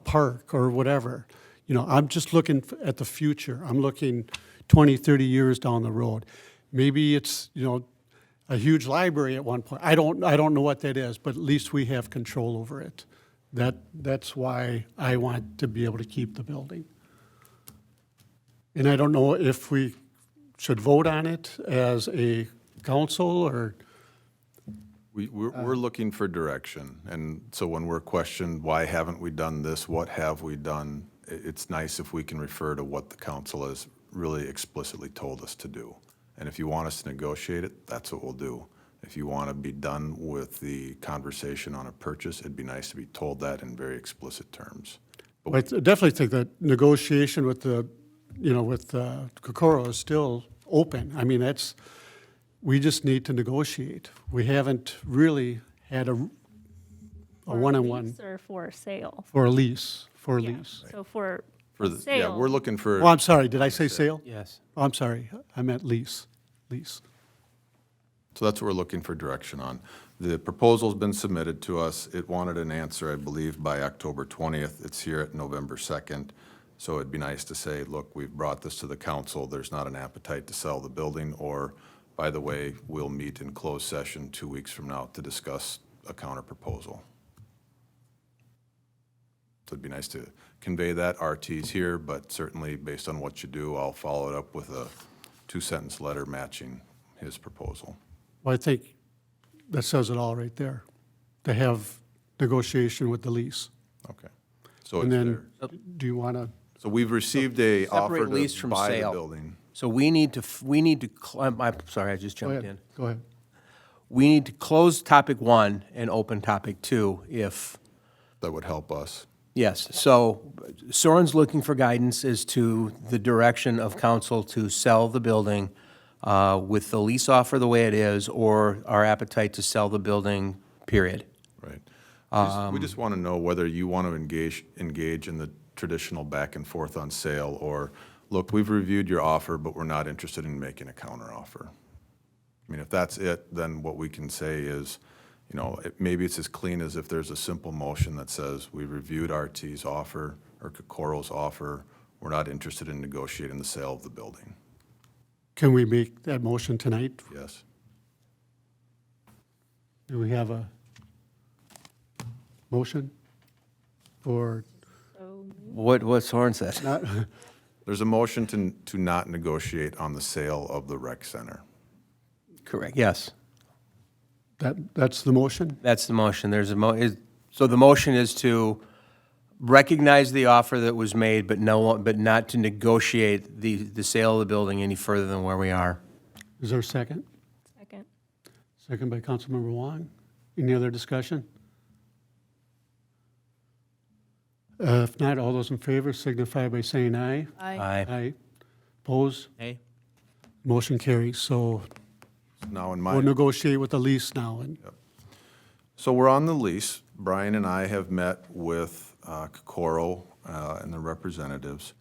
park or whatever. I'm just looking at the future. I'm looking 20, 30 years down the road. Maybe it's, a huge library at one point. I don't know what that is, but at least we have control over it. That's why I want to be able to keep the building. And I don't know if we should vote on it as a council or. We're looking for direction, and so when we're questioned, why haven't we done this, what have we done, it's nice if we can refer to what the council has really explicitly told us to do. And if you want us to negotiate it, that's what we'll do. If you want to be done with the conversation on a purchase, it'd be nice to be told that in very explicit terms. But I definitely think that negotiation with Kokoro is still open. I mean, we just need to negotiate. We haven't really had a one-on-one. Lease or for sale? For a lease, Yeah. So for sale. Yeah, we're looking for. Oh, I'm sorry, did I say sale? Yes. Oh, I'm sorry, I meant lease. So that's what we're looking for direction on. The proposal's been submitted to us. It wanted an answer, I believe, by October 20th. It's here at November 2nd. So it'd be nice to say, look, we've brought this to the council. There's not an appetite to sell the building, or, by the way, we'll meet in closed session 2 weeks from now to discuss a counter proposal. So it'd be nice to convey that. RT's here, but certainly based on what you do, I'll follow it up with a 2-sentence letter matching his proposal. Well, I think that says it all right there, to have negotiation with the lease. Okay. So And it's then, there. do you want to? So we've received a offer Separate lease to from buy the sale. building. So we need to, I'm sorry, I just Go jumped ahead, in. go ahead. We need to close topic 1 and open topic 2 if, That would help us. yes. So Soren's looking for guidance as to the direction of council to sell the building with the lease offer the way it is, or our appetite to sell the building, period. Right. We just want to know whether you want to engage in the traditional back and forth on sale, or, look, we've reviewed your offer, but we're not interested in making a counteroffer. I mean, if that's it, then what we can say is, maybe it's as clean as if there's a simple motion that says, we reviewed RT's offer or Kokoro's offer, we're not interested in negotiating the sale of the building. Can we make that motion tonight? Yes. Do we have a motion for What Soren said. not, There's a motion to not negotiate on the sale of the rec center. Correct, yes. that's the motion? That's the motion. There's so the motion is to recognize the offer that was made, but not to negotiate the sale of the building any further than where we are. Is there a second? Second. Second by Councilmember Wong. Any other discussion? If not, all those in favor signify by saying aye. Aye. Aye. Opposed? Hey, Motion carries. So Now in we'll my, negotiate with the lease now. And so we're on the lease. Brian and I have met with Kokoro and the representatives.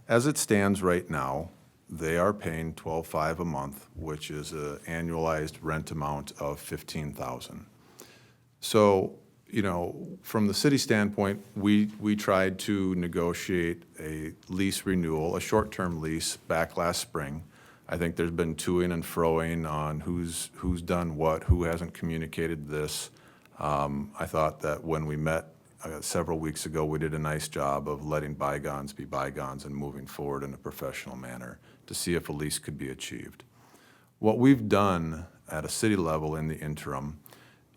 As it stands right now, they are paying $12,500 a month, which is an annualized rent amount of $15,000. So, from the city standpoint, we tried to negotiate a lease renewal, a short-term lease, back last spring. I think there's been toing and froing on who's done what, who hasn't communicated this. I thought that when we met several weeks ago, we did a nice job of letting bygones be bygones and moving forward in a professional manner to see if a lease could be achieved. What we've done at a city level in the interim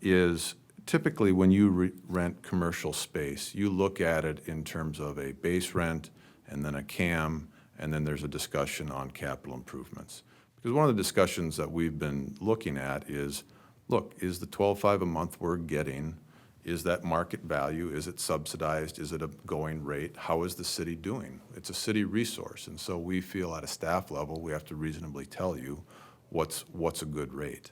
is typically when you rent commercial space, you look at it in terms of a base rent and then a CAM, and then there's a discussion on capital improvements. Because one of the discussions that we've been looking at is, look, is the $12,500 a month we're getting, is that market value? Is it subsidized? Is it a going rate? How is the city doing? It's a city resource, and so we feel at a staff level, we have to reasonably tell you what's a good rate.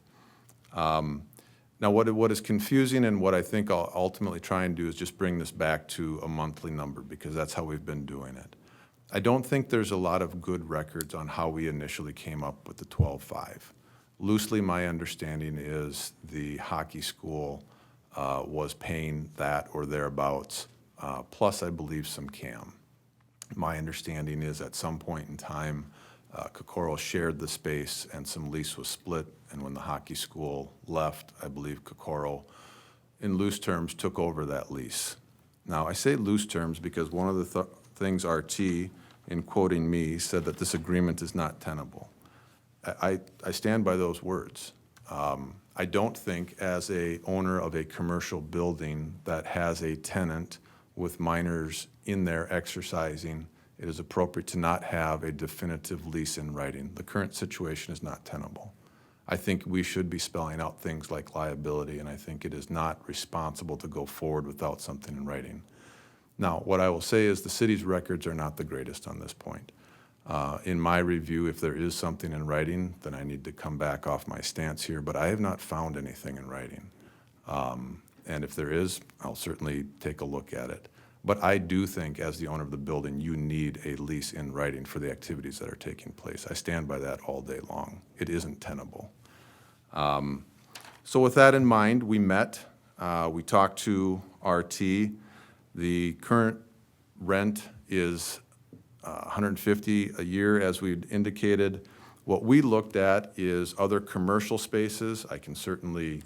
Now, what is confusing and what I think I'll ultimately try and do is just bring this back to a monthly number, because that's how we've been doing it. I don't think there's a lot of good records on how we initially came up with the 12.5. Loosely, my understanding is the hockey school was paying that or thereabouts, plus I believe some CAM. My understanding is at some point in time, Kokoro shared the space and some lease was split, and when the hockey school left, I believe Kokoro, in loose terms, took over that lease. Now, I say loose terms because one of the things RT, in quoting me, said that this agreement is not tenable. I stand by those words. I don't think as a owner of a commercial building that has a tenant with minors in there exercising, it is appropriate to not have a definitive lease in writing. The current situation is not tenable. I think we should be spelling out things like liability, and I think it is not responsible to go forward without something in writing. Now, what I will say is the city's records are not the greatest on this point. In my review, if there is something in writing, then I need to come back off my stance here, but I have not found anything in writing. And if there is, I'll certainly take a look at it. But I do think, as the owner of the building, you need a lease in writing for the activities that are taking place. I stand by that all day long. It isn't tenable. So with that in mind, we met. We talked to RT. The current rent is $150 a year, as we'd indicated. What we looked at is other commercial spaces. I can certainly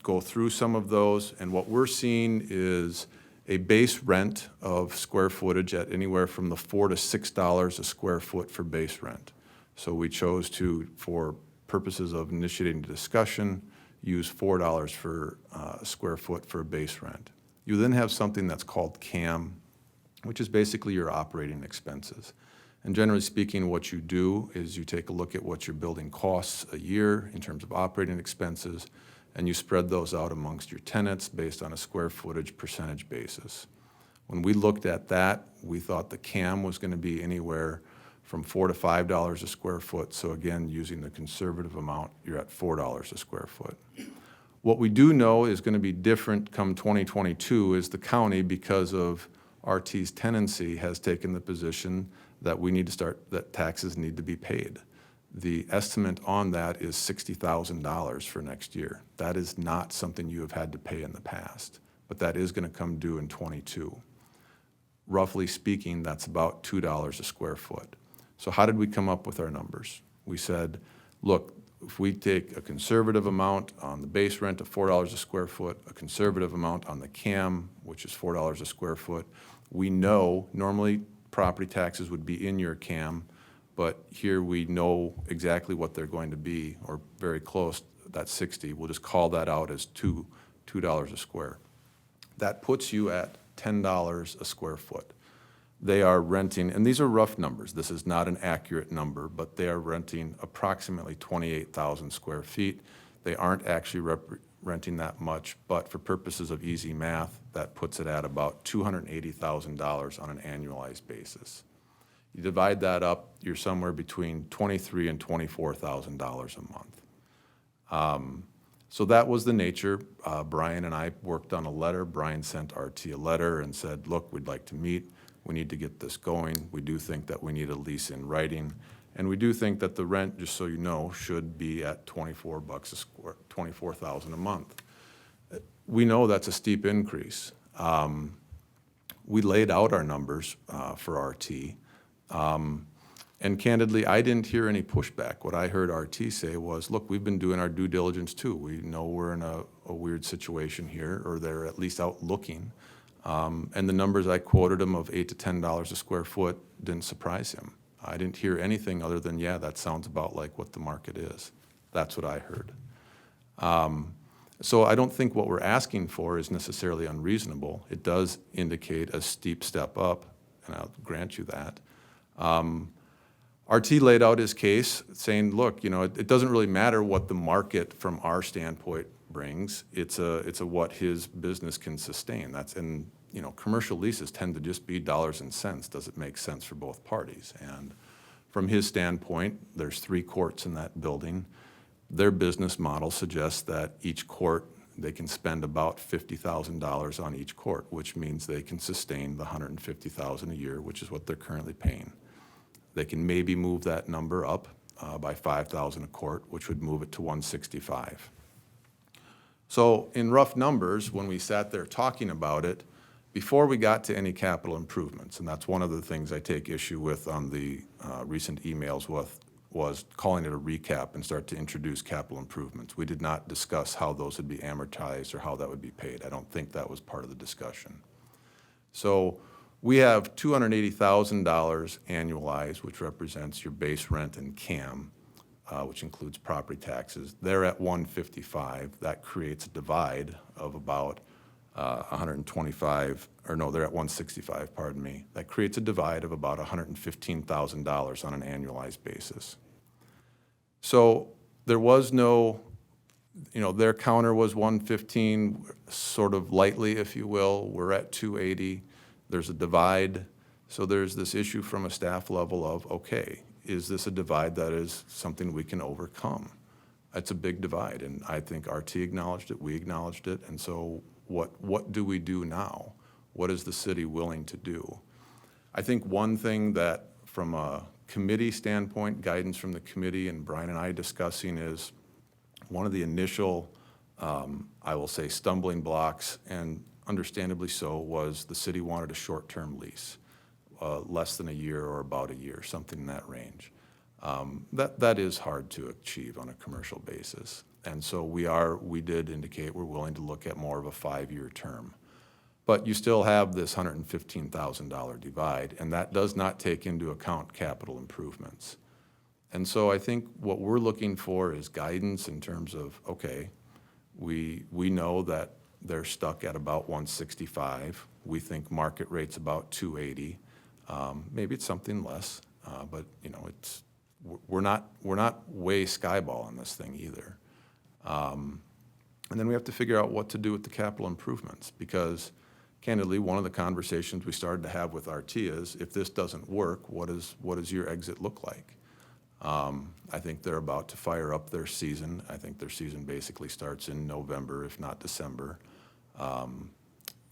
go through some of those. And what we're seeing is a base rent of square footage at anywhere from the $4 to $6 a square foot for base rent. So we chose to, for purposes of initiating the discussion, use $4 for a square foot for a base rent. You then have something that's called CAM, which is basically your operating expenses. And generally speaking, what you do is you take a look at what your building costs a year in terms of operating expenses, and you spread those out amongst your tenants based on a square footage percentage basis. When we looked at that, we thought the CAM was going to be anywhere from $4 to $5 a square foot. So again, using the conservative amount, you're at $4 a square foot. What we do know is going to be different come 2022 is the county, because of RT's tenancy, has taken the position that we need to start, that taxes need to be paid. The estimate on that is $60,000 for next year. That is not something you have had to pay in the past, but that is going to come due in '22. Roughly speaking, that's about $2 a square foot. So how did we come up with our numbers? We said, look, if we take a conservative amount on the base rent of $4 a square foot, a conservative amount on the CAM, which is $4 a square foot, we know normally property taxes would be in your CAM, but here we know exactly what they're going to be, or very close, that's 60. We'll just call that out as $2 a square. That puts you at $10 a square foot. They are renting, and these are rough numbers, this is not an accurate number, but they are renting approximately 28,000 square feet. They aren't actually renting that much, but for purposes of easy math, that puts it at about $280,000 on an annualized basis. You divide that up, you're somewhere between $23,000 and $24,000 a month. So that was the nature. Brian and I worked on a letter. Brian sent RT a letter and said, look, we'd like to meet. We need to get this going. We do think that we need a lease in writing. And we do think that the rent, just so you know, should be at $24 a square, $24,000 a month. We know that's a steep increase. We laid out our numbers for RT. And candidly, I didn't hear any pushback. What I heard RT say was, look, we've been doing our due diligence too. We know we're in a weird situation here, or they're at least out looking. And the numbers I quoted him of $8 to $10 a square foot didn't surprise him. I didn't hear anything other than, yeah, that sounds about like what the market is. That's what I heard. So I don't think what we're asking for is necessarily unreasonable. It does indicate a steep step up, and I'll grant you that. RT laid out his case saying, look, you know, it doesn't really matter what the market from our standpoint brings. It's a what his business can sustain. That's, and you know, commercial leases tend to just be dollars and cents. Does it make sense for both parties? And from his standpoint, there's 3 courts in that building. Their business model suggests that each court, they can spend about $50,000 on each court, which means they can sustain the $150,000 a year, which is what they're currently paying. They can maybe move that number up by $5,000 a court, which would move it to $165,000. So in rough numbers, when we sat there talking about it, before we got to any capital improvements, and that's one of the things I take issue with on the recent emails was calling it a recap and start to introduce capital improvements. We did not discuss how those would be amortized or how that would be paid. I don't think that was part of the discussion. So we have $280,000 annualized, which represents your base rent and CAM, which includes property taxes. They're at $155,000. That creates a divide of about $125,000, or no, they're at $165,000, pardon me. That creates a divide of about $115,000 on an annualized basis. So there was no, you know, their counter was $115,000, sort of lightly, if you will. We're at $280,000. There's a divide. So there's this issue from a staff level of, okay, is this a divide that is something we can overcome? It's a big divide, and I think RT acknowledged it, we acknowledged it, and so what do we do now? What is the city willing to do? I think one thing that from a committee standpoint, guidance from the committee and Brian and I discussing is one of the initial, I will say, stumbling blocks, and understandably so, was the city wanted a short-term lease, less than a year or about a year, something in that range. That is hard to achieve on a commercial basis. And so we did indicate we're willing to look at more of a 5-year term. But you still have this $115,000 divide, and that does not take into account capital improvements. And so I think what we're looking for is guidance in terms of, okay, we know that they're stuck at about $165,000. We think market rate's about $280,000. Maybe it's something less, but you know, we're not way skyball on this thing either. And then we have to figure out what to do with the capital improvements, because candidly, one of the conversations we started to have with RT is, if this doesn't work, what does your exit look like? I think they're about to fire up their season. I think their season basically starts in November, if not December.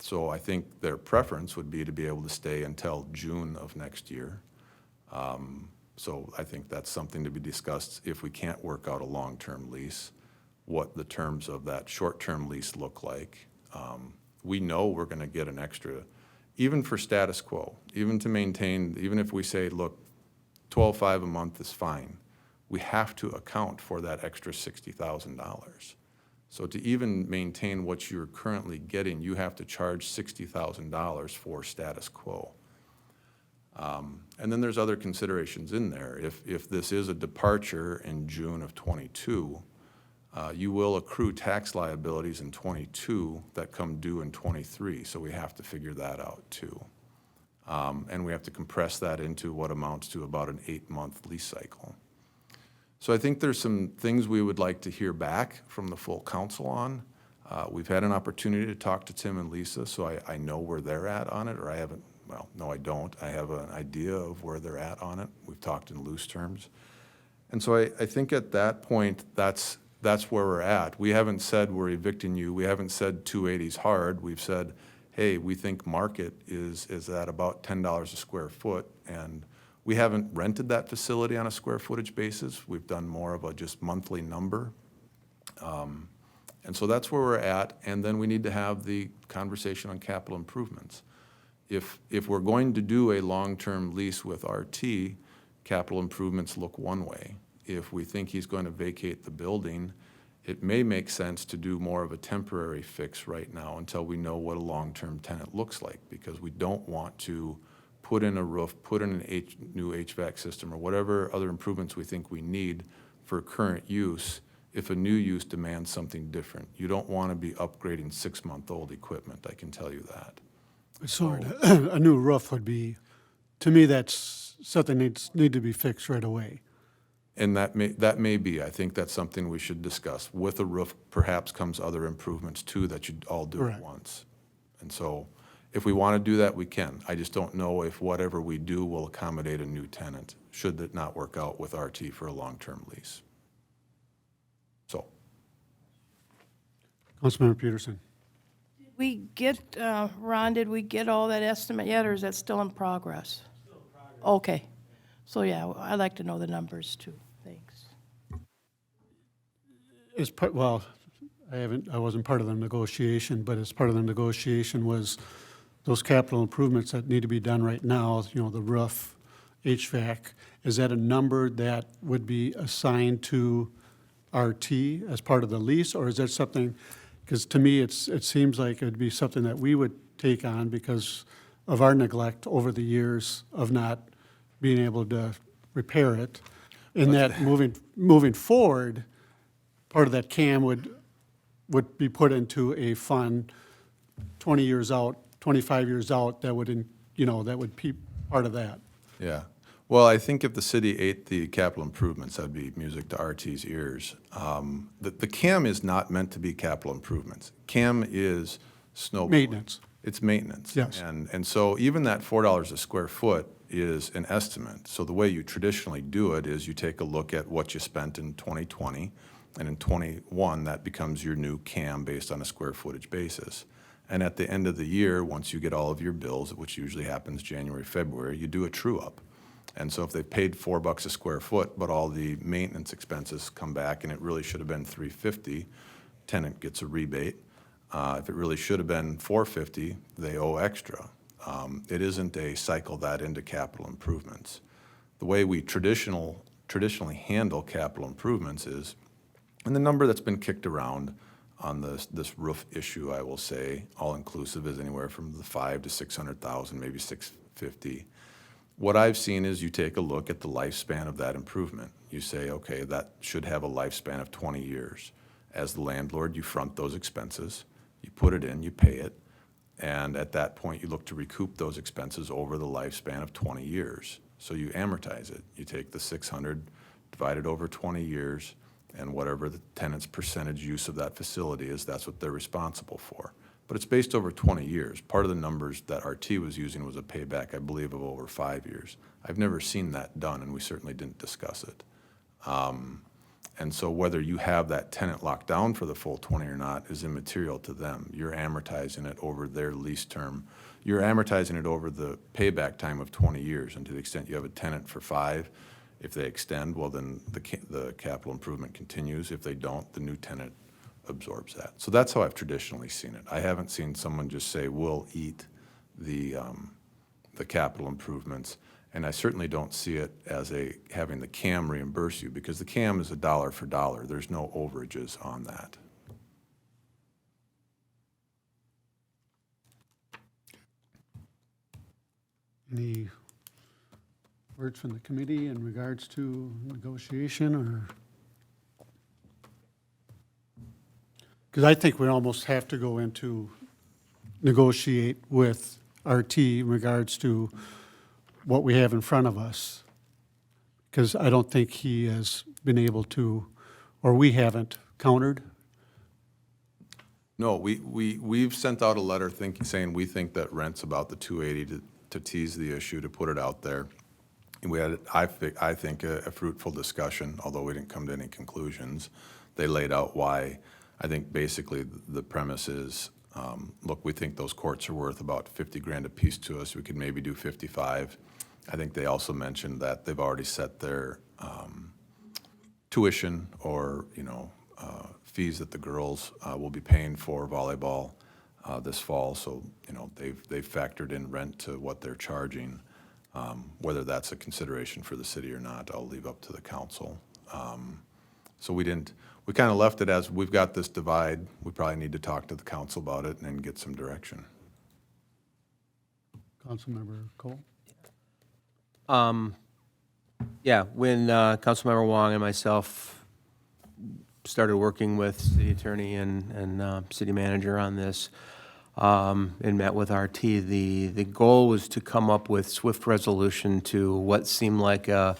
So I think their preference would be to be able to stay until June of next year. So I think that's something to be discussed if we can't work out a long-term lease, what the terms of that short-term lease look like. We know we're going to get an extra, even for status quo, even to maintain, even if we say, look, 12.5 a month is fine, we have to account for that extra $60,000. So to even maintain what you're currently getting, you have to charge $60,000 for status quo. And then there's other considerations in there. If this is a departure in June of '22, you will accrue tax liabilities in '22 that come due in '23, so we have to figure that out too. And we have to compress that into what amounts to about an 8-month lease cycle. So I think there's some things we would like to hear back from the full council on. We've had an opportunity to talk to Tim and Lisa, so I know where they're at on it, or I haven't, well, no, I don't. I have an idea of where they're at on it. We've talked in loose terms. And so I think at that point, that's where we're at. We haven't said we're evicting you. We haven't said 280's hard. We've said, hey, we think market is at about $10 a square foot, and we haven't rented that facility on a square footage basis. We've done more of a just monthly number. And so that's where we're at, and then we need to have the conversation on capital improvements. If we're going to do a long-term lease with RT, capital improvements look one way. If we think he's going to vacate the building, it may make sense to do more of a temporary fix right now until we know what a long-term tenant looks like, because we don't want to put in a roof, put in a new HVAC system, or whatever other improvements we think we need for current use if a new use demands something different. You don't want to be upgrading 6-month-old equipment, I can tell you that. So a new roof would be, to me, that's something that need to be fixed right away. And that may be, I think that's something we should discuss. With a roof, perhaps comes other improvements too that you'd all do at Correct. once. And so if we want to do that, we can. I just don't know if whatever we do will accommodate a new tenant, should it not work out with RT for a long-term lease. So, Councilmember Peterson. We get, Ron, did we get all that estimate yet, or is that still in progress? Still in progress. Okay. So, yeah, I'd like to know the numbers, too. Thanks. As part, well, I wasn't part of the negotiation, but as part of the negotiation was those capital improvements that need to be done right now, you know, the roof, HVAC. Is that a number that would be assigned to RT as part of the lease, or is that something, because to me, it seems like it'd be something that we would take on because of our neglect over the years of not being able to repair it. And that moving forward, part of that CAM would be put into a fund 20 years out, 25 years out, that would, that would be part of that. yeah. Well, I think if the city ate the capital improvements, that'd be music to RT's ears. The CAM is not meant to be capital improvements. CAM is snow. Maintenance. It's maintenance. Yes. And so even that $4 a square foot is an estimate. So the way you traditionally do it is you take a look at what you spent in 2020, and in 21, that becomes your new CAM based on a square footage basis. And at the end of the year, once you get all of your bills, which usually happens January, February, you do a true-up. And so if they paid $4 a square foot, but all the maintenance expenses come back and it really should have been $350, tenant gets a rebate. If it really should have been $450, they owe extra. It isn't a cycle that into capital improvements. The way we traditionally handle capital improvements is, and the number that's been kicked around on this roof issue, I will say, all-inclusive, is anywhere from the $500,000 to $600,000, maybe $650,000. What I've seen is you take a look at the lifespan of that improvement. You say, okay, that should have a lifespan of 20 years. As the landlord, you front those expenses, you put it in, you pay it, and at that point, you look to recoup those expenses over the lifespan of 20 years. So you amortize it. You take the 600, divide it over 20 years, and whatever the tenant's percentage use of that facility is, that's what they're responsible for. But it's based over 20 years. Part of the numbers that RT was using was a payback, I believe, of over 5 years. I've never seen that done, and we certainly didn't discuss it. And so whether you have that tenant locked down for the full 20 or not is immaterial to them. You're amortizing it over their lease term. You're amortizing it over the payback time of 20 years, and to the extent you have a tenant for 5, If they extend, well, then the capital improvement continues. If they don't, the new tenant absorbs that. So that's how I've traditionally seen it. I haven't seen someone just say, we'll eat the capital improvements. And I certainly don't see it as having the CAM reimburse you, because the CAM is a dollar for dollar. There's no overages on that. Any words from the committee in regards to negotiation, or? Because I think we almost have to go into negotiate with RT in regards to what we have in front of us. Because I don't think he has been able to, or we haven't countered. No, we've sent out a letter saying we think that rent's about the 280 to tease the issue, to put it out there. And we had, I think, a fruitful discussion, although we didn't come to any conclusions. They laid out why. I think basically the premise is, look, we think those courts are worth about 50 grand a piece to us. We could maybe do 55. I think they also mentioned that they've already set their tuition or, fees that the girls will be paying for volleyball this fall. So, they've factored in rent to what they're charging. Whether that's a consideration for the city or not, I'll leave up to the council. So we kind of left it as, we've got this divide. We probably need to talk to the council about it and then get some direction. Councilmember Cole? Yeah, when Councilmember Wong and myself started working with city attorney and city manager on this, and met with RT, the goal was to come up with swift resolution to what seemed like a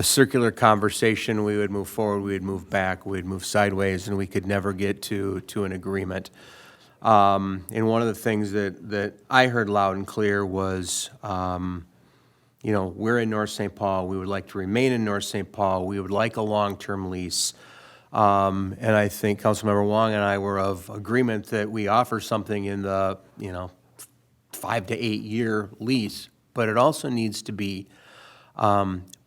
circular conversation. We would move forward, we would move back, we would move sideways, and we could never get to an agreement. And one of the things that I heard loud and clear was, we're in North St. Paul, we would like to remain in North St. Paul, we would like a long-term lease. And I think Councilmember Wong and I were of agreement that we offer something in the, 5 to 8 year lease, but it also needs to be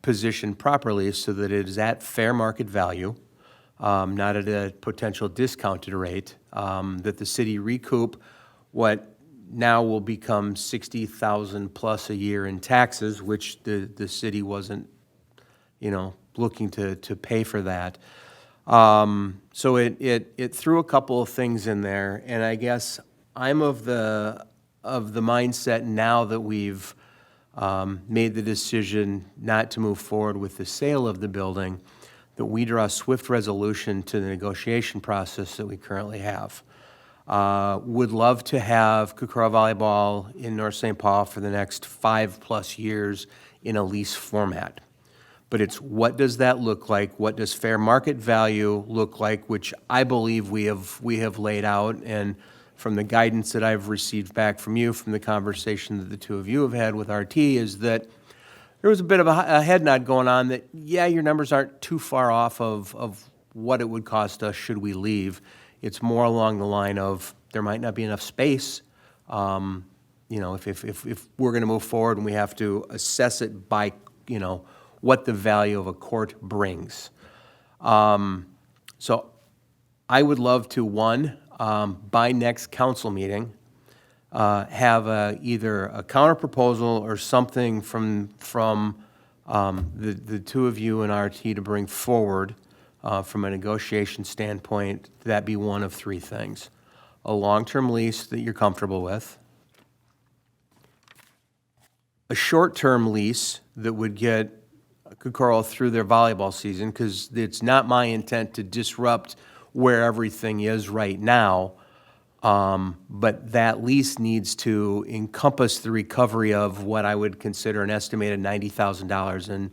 positioned properly so that it is at fair market value, not at a potential discounted rate, that the city recoup what now will become $60,000 plus a year in taxes, which the city wasn't, looking to pay for that. So it threw a couple of things in there, and I guess I'm of the mindset now that we've made the decision not to move forward with the sale of the building, that we draw swift resolution to the negotiation process that we currently have. Would love to have Kukura Volleyball in North St. Paul for the next 5+ years in a lease format. But it's, what does that look like? What does fair market value look like? Which I believe we have laid out, and from the guidance that I've received back from you, from the conversation that the two of you have had with RT, is that there was a bit of a head nod going on that, yeah, your numbers aren't too far off of what it would cost us should we leave. It's more along the line of, there might not be enough space. If we're going to move forward and we have to assess it by, what the value of a court brings. So I would love to, by next council meeting, have either a counter proposal or something from the two of you and RT to bring forward from a negotiation standpoint. That be one of three things: a long-term lease that you're comfortable with, a short-term lease that would get Kukura through their volleyball season, because it's not my intent to disrupt where everything is right now, but that lease needs to encompass the recovery of what I would consider an estimated $90,000 in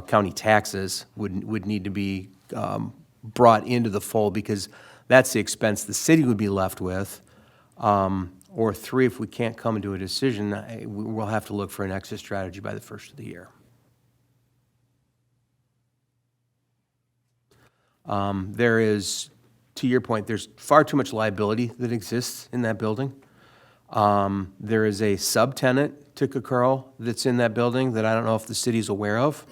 county taxes would need to be brought into the fold, because that's the expense the city would be left with. Or three, if we can't come to a decision, we'll have to look for an exit strategy by the first of the year. There is, to your point, there's far too much liability that exists in that building. There is a subtenant to Kukura that's in that building that I don't know if the city's aware of.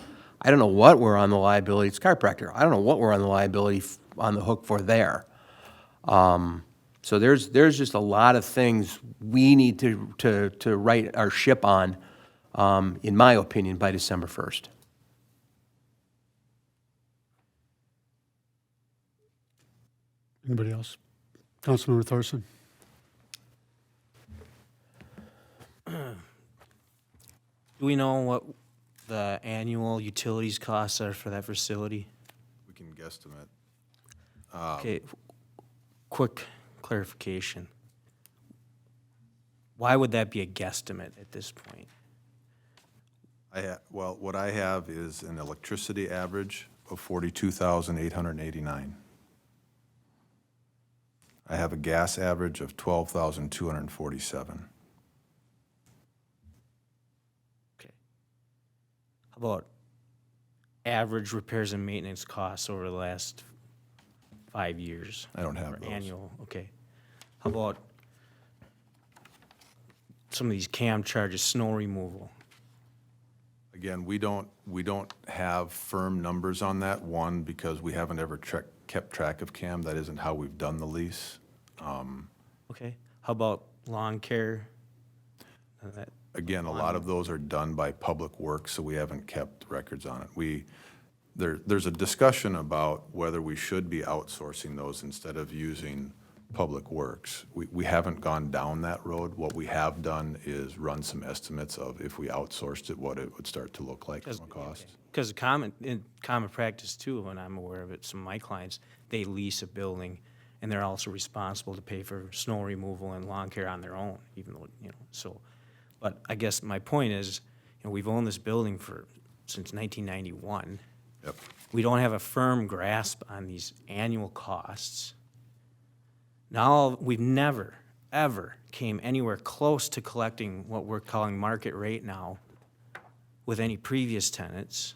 I don't know what we're on the liability, it's chiropractor, I don't know what we're on the liability on the hook for there. So there's just a lot of things we need to right our ship on, in my opinion, by December 1st. Anybody else? Councilmember Thorson? Do we know what the annual utilities costs are for that facility? We can guesstimate. Okay, quick clarification. Why would that be a guesstimate at this point? Well, what I have is an electricity average of 42,889. I have a gas average of 12,247. Okay. How about average repairs and maintenance costs over the last 5 years? I don't have Or those. annual, okay. How about some of these CAM charges, snow removal? Again, we don't have firm numbers on that, one, because we haven't ever kept track of CAM. That isn't how we've done the lease. Okay. How about lawn care? Again, a lot of those are done by Public Works, so we haven't kept records on it. There's a discussion about whether we should be outsourcing those instead of using Public Works. We haven't gone down that road. What we have done is run some estimates of if we outsourced it, what it would start to look like from a cost. Because in common practice too, when I'm aware of it, some of my clients, they lease a building and they're also responsible to pay for snow removal and lawn care on their own, even though, so. But I guess my point is, we've owned this building since 1991. Yep. We don't have a firm grasp on these annual costs. Now, we've never, ever came anywhere close to collecting what we're calling market rate now with any previous tenants.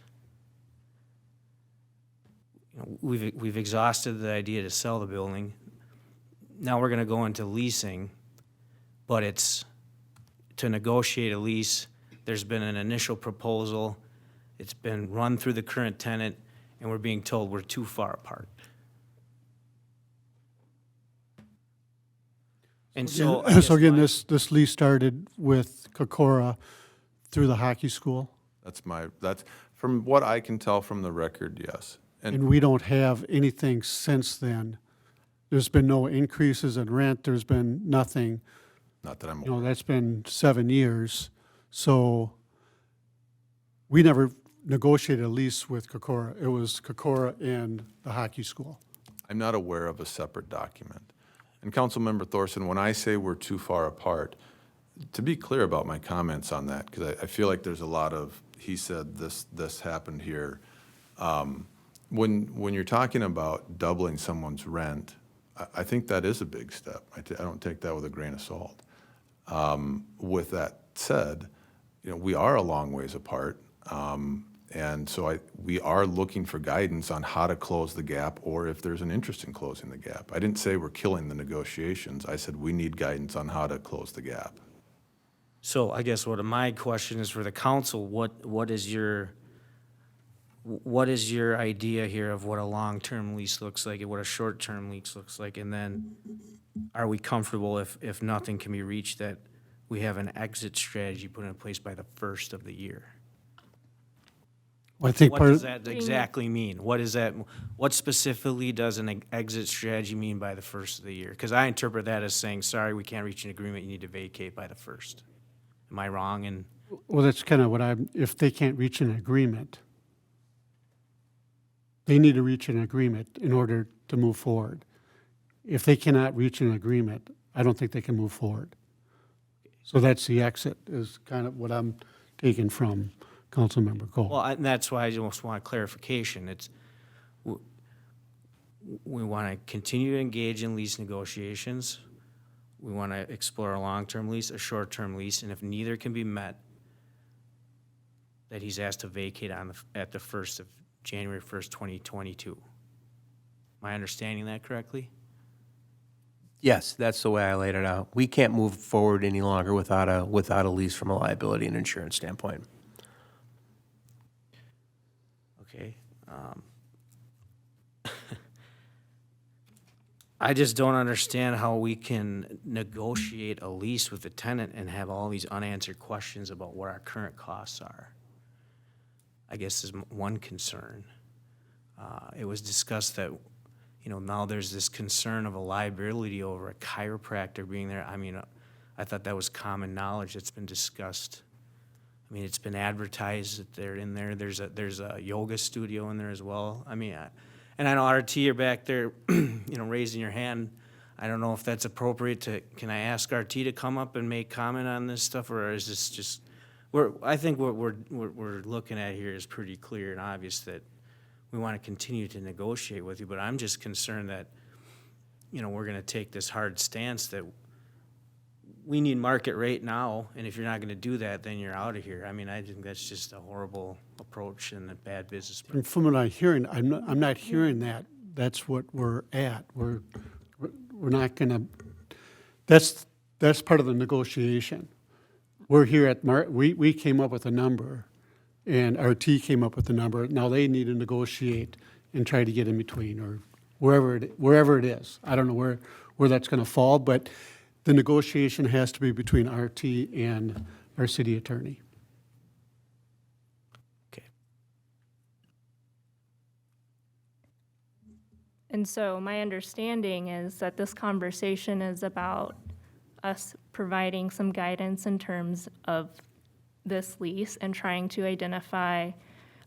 We've exhausted the idea to sell the building. Now we're gonna go into leasing, but it's to negotiate a lease. There's been an initial proposal. It's been run through the current tenant, and we're being told we're too far apart. And so, I So guess again, my- this lease started with Kokora through the hockey school, That's from what I can tell from the record, yes. and we don't have anything since then. There's been no increases in rent, there's been nothing. Not that I'm You know, that's been 7 years. So we never negotiated a lease with Kokora. It was Kokora and the hockey school. I'm not aware of a separate document. And Councilmember Thorson, when I say we're too far apart, to be clear about my comments on that, because I feel like there's a lot of, he said this happened here. When you're talking about doubling someone's rent, I think that is a big step. I don't take that with a grain of salt. With that said, we are a long ways apart. And so we are looking for guidance on how to close the gap or if there's an interest in closing the gap. I didn't say we're killing the negotiations. I said we need guidance on how to close the gap. So I guess what my question is for the council, what is your idea here of what a long-term lease looks like and what a short-term lease looks like? And then are we comfortable if nothing can be reached that we have an exit strategy put in place by the first of the year? Well, I think What part does of, that exactly mean? What specifically does an exit strategy mean by the first of the year? Because I interpret that as saying, sorry, we can't reach an agreement, you need to vacate by the first. Am I wrong? And well, that's kind of what if they can't reach an agreement, they need to reach an agreement in order to move forward. If they cannot reach an agreement, I don't think they can move forward. So that's the exit, is kind of what I'm taking from Councilmember Cole. well, and that's why I just want clarification. We want to continue to engage in lease negotiations. We want to explore a long-term lease, a short-term lease, and if neither can be met, that he's asked to vacate at the January 1st, 2022. Am I understanding that correctly? Yes, that's the way I laid it out. We can't move forward any longer without a lease from a liability and insurance standpoint. Okay. I just don't understand how we can negotiate a lease with the tenant and have all these unanswered questions about what our current costs are. I guess is one concern. It was discussed that, now there's this concern of a liability over a chiropractor being there. I mean, I thought that was common knowledge that's been discussed. I mean, it's been advertised that they're in there. There's a yoga studio in there as well. I mean, and I know RT, you're back there, raising your hand. I don't know if that's appropriate can I ask RT to come up and make comment on this stuff, or is this just, I think what we're looking at here is pretty clear and obvious that we want to continue to negotiate with you, but I'm just concerned that, we're going to take this hard stance that we need market rate now, and if you're not going to do that, then you're out of here. I mean, I think that's just a horrible approach and a bad business. And from what I'm hearing, I'm not hearing that. That's what we're at. We're not gonna, that's part of the negotiation. We're here at, we came up with a number, and RT came up with a number. Now they need to negotiate and try to get in between, or wherever it is. I don't know where that's gonna fall, but the negotiation has to be between RT and our city attorney. Okay. And so my understanding is that this conversation is about us providing some guidance in terms of this lease and trying to identify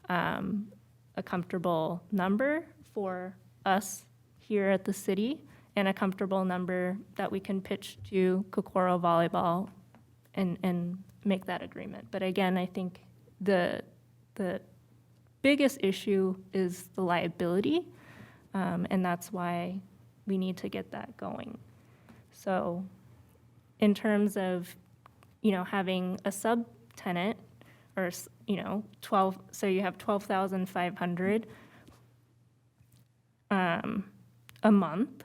a comfortable number for us here at the city and a comfortable number that we can pitch to Kokoro Volleyball and make that agreement. But again, I think the biggest issue is the liability, and that's why we need to get that going. So in terms of, having a subtenant or, 12, so you have 12,500 a month,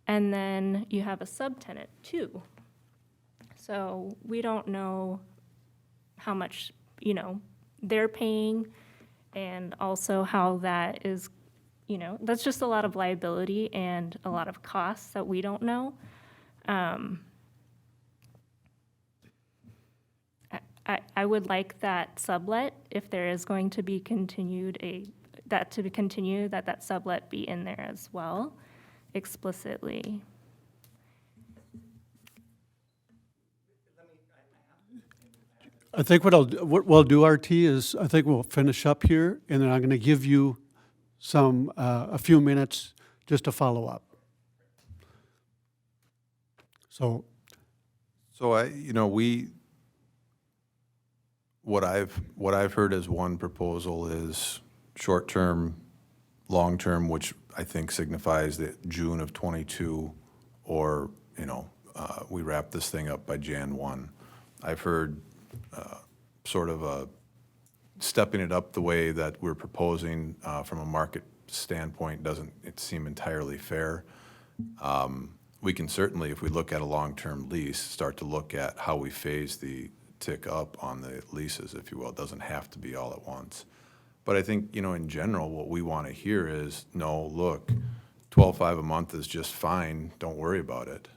and then you have a subtenant too. So we don't know how much, they're paying, and also how that is, that's just a lot of liability and a lot of costs that we don't know. I would like that sublet, if there is going to be that sublet be in there as well, explicitly. I think what we'll do, RT, is I think we'll finish up here, and then I'm going to give you a few minutes just to follow up. So what I've heard as one proposal is short-term, long-term, which I think signifies that June of '22, or, we wrap this thing up by Jan 1. I've heard sort of stepping it up the way that we're proposing from a market standpoint doesn't seem entirely fair. We can certainly, if we look at a long-term lease, start to look at how we phase the tick up on the leases, if you will. It doesn't have to be all at once. But I think, in general, what we want to hear is, no, look, 12.5 a month is just fine, don't worry about it.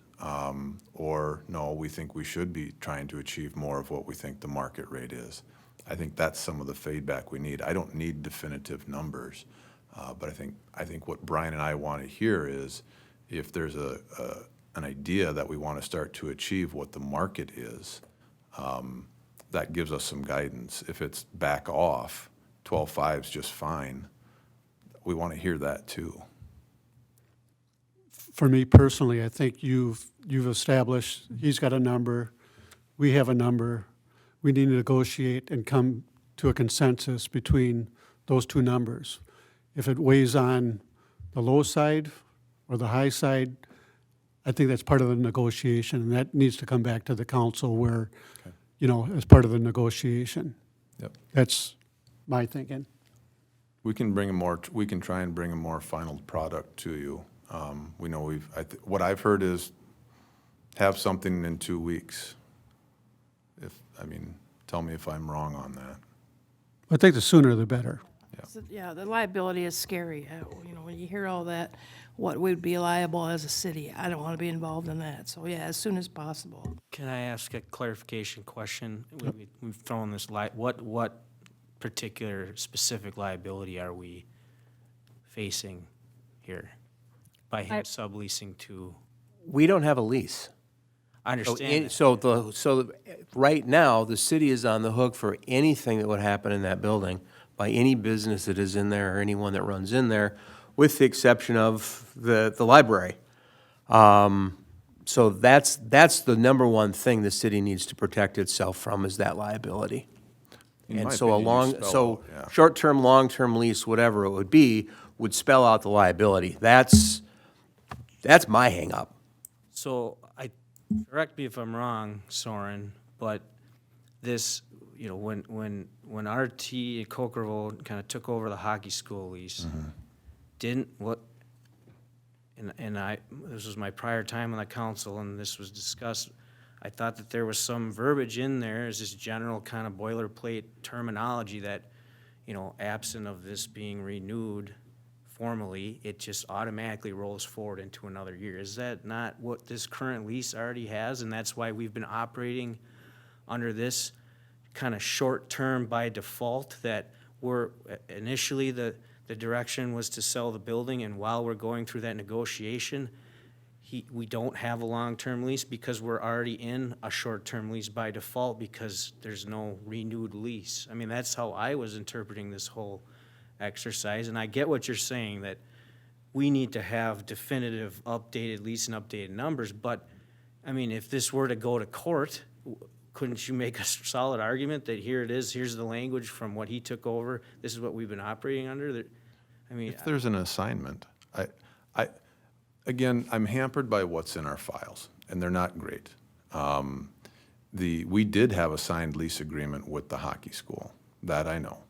Or, no, we think we should be trying to achieve more of what we think the market rate is. I think that's some of the feedback we need. I don't need definitive numbers, but I think what Brian and I want to hear is, if there's an idea that we want to start to achieve what the market is, that gives us some guidance. If it's back off, 12.5 is just fine. We want to hear that too. for me personally, I think you've established, he's got a number, we have a number. We need to negotiate and come to a consensus between those two numbers. If it weighs on the low side or the high side, I think that's part of the negotiation, and that needs to come back to the council where, as part of the negotiation. Yep. That's my thinking. We can try and bring a more final product to you. We know what I've heard is have something in 2 weeks. Tell me if I'm wrong on that. I think the sooner the better. Yeah. Yeah, the liability is scary. You know, when you hear all that, what we'd be liable as a city, I don't want to be involved in that. So, yeah, as soon as possible. Can I ask a clarification question? We've thrown this what particular specific liability are we facing here by him subleasing to? We don't have a lease. I So, understand that. so right now, the city is on the hook for anything that would happen in that building by any business that is in there or anyone that runs in there, with the exception of the library. So that's the number one thing the city needs to protect itself from, is that liability. In And my so opinion, you spell out, yeah. short-term, long-term lease, whatever it would be, would spell out the liability. That's my hangup. So correct me if I'm wrong, Soren, but this, you know, when RT and Cokerville kind of took over the hockey school lease, this was my prior time on the council, and this was discussed, I thought that there was some verbiage in there, is this general kind of boilerplate terminology that, you know, absent of this being renewed formally, it just automatically rolls forward into another year. Is that not what this current lease already has? And that's why we've been operating under this kind of short-term by default, that we're, initially the direction was to sell the building, and while we're going through that negotiation, we don't have a long-term lease because we're already in a short-term lease by default because there's no renewed lease. I mean, that's how I was interpreting this whole exercise, and I get what you're saying, that we need to have definitive updated lease and updated numbers, but, I mean, if this were to go to court, couldn't you make a solid argument that here it is, here's the language from what he took over, this is what we've been operating under? That, I mean, If there's an assignment, again, I'm hampered by what's in our files, and they're not great. We did have a signed lease agreement with the hockey school, that I know.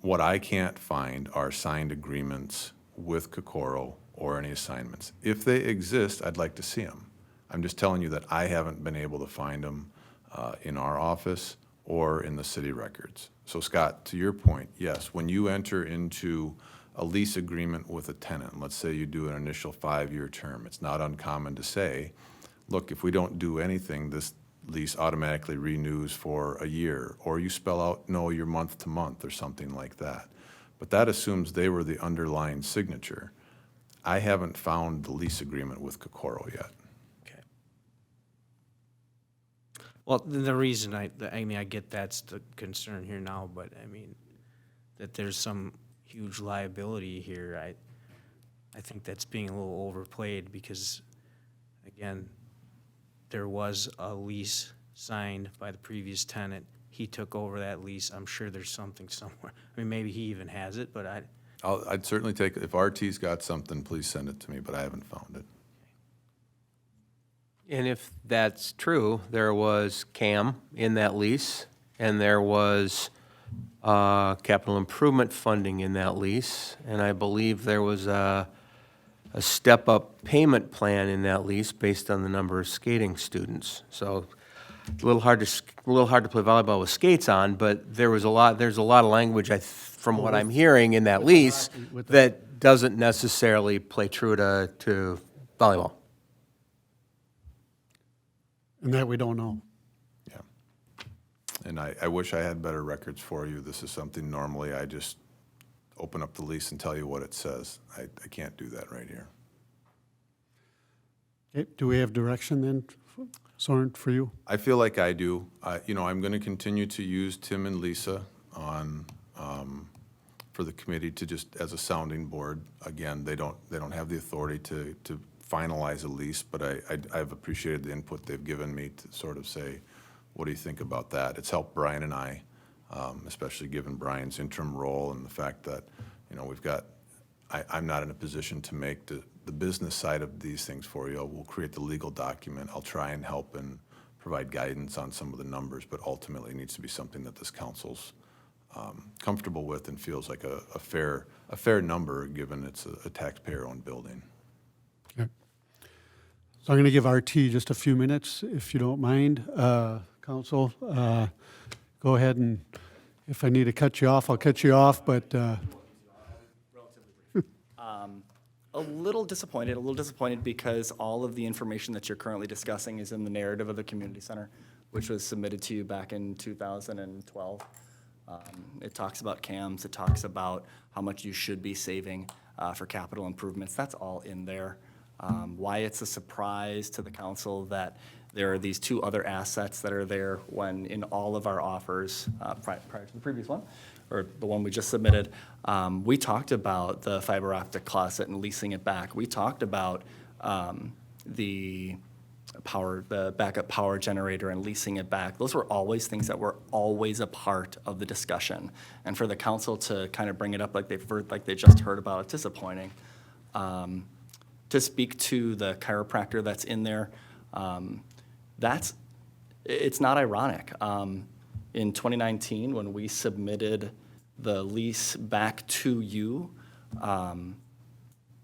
What I can't find are signed agreements with Kokoro or any assignments. If they exist, I'd like to see them. I'm just telling you that I haven't been able to find them in our office or in the city records. So Scott, to your point, yes, when you enter into a lease agreement with a tenant, let's say you do an initial 5-year term, it's not uncommon to say, look, if we don't do anything, this lease automatically renews for a year, or you spell out, no, you're month to month or something like that. But that assumes they were the underlying signature. I haven't found the lease agreement with Kokoro yet. okay. Well, the reason I mean, I get that's the concern here now, but I mean, that there's some huge liability here, I think that's being a little overplayed because, again, there was a lease signed by the previous tenant. He took over that lease. I'm sure there's something somewhere. I mean, maybe he even has it, but I'd certainly take, if RT's got something, please send it to me, but I haven't found it. And if that's true, there was CAM in that lease, and there was capital improvement funding in that lease, and I believe there was a step-up payment plan in that lease based on the number of skating students. So a little hard to play volleyball with skates on, but there's a lot of language from what I'm hearing in that lease that doesn't necessarily play true to volleyball. And that we don't know. Yeah. And I wish I had better records for you. This is something normally I just open up the lease and tell you what it says. I can't do that right here. Okay, do we have direction then, Soren, for you? I feel like I do. I'm going to continue to use Tim and Lisa for the committee to just as a sounding board. Again, they don't have the authority to finalize a lease, but I've appreciated the input they've given me to sort of say, what do you think about that? It's helped Brian and I, especially given Brian's interim role and the fact that, I'm not in a position to make the business side of these things for you. We'll create the legal document. I'll try and help and provide guidance on some of the numbers, but ultimately it needs to be something that this council's comfortable with and feels like a fair number, given it's a taxpayer-owned building. Okay. So I'm going to give RT just a few minutes, if you don't mind. Council, go ahead and If I need to cut you off, I'll cut you off, but A little disappointed because all of the information that you're currently discussing is in the narrative of the community center, which was submitted to you back in 2012. It talks about CAMs, it talks about how much you should be saving for capital improvements. That's all in there. Why it's a surprise to the council that there are these two other assets that are there when in all of our offers prior to the previous one, or the one we just submitted, we talked about the fiber optic closet and leasing it back. We talked about the backup power generator and leasing it back. Those were always things that were always a part of the discussion. And for the council to kind of bring it up like they just heard about, it's disappointing. To speak to the chiropractor that's in there, it's not ironic. In 2019, when we submitted the lease back to you,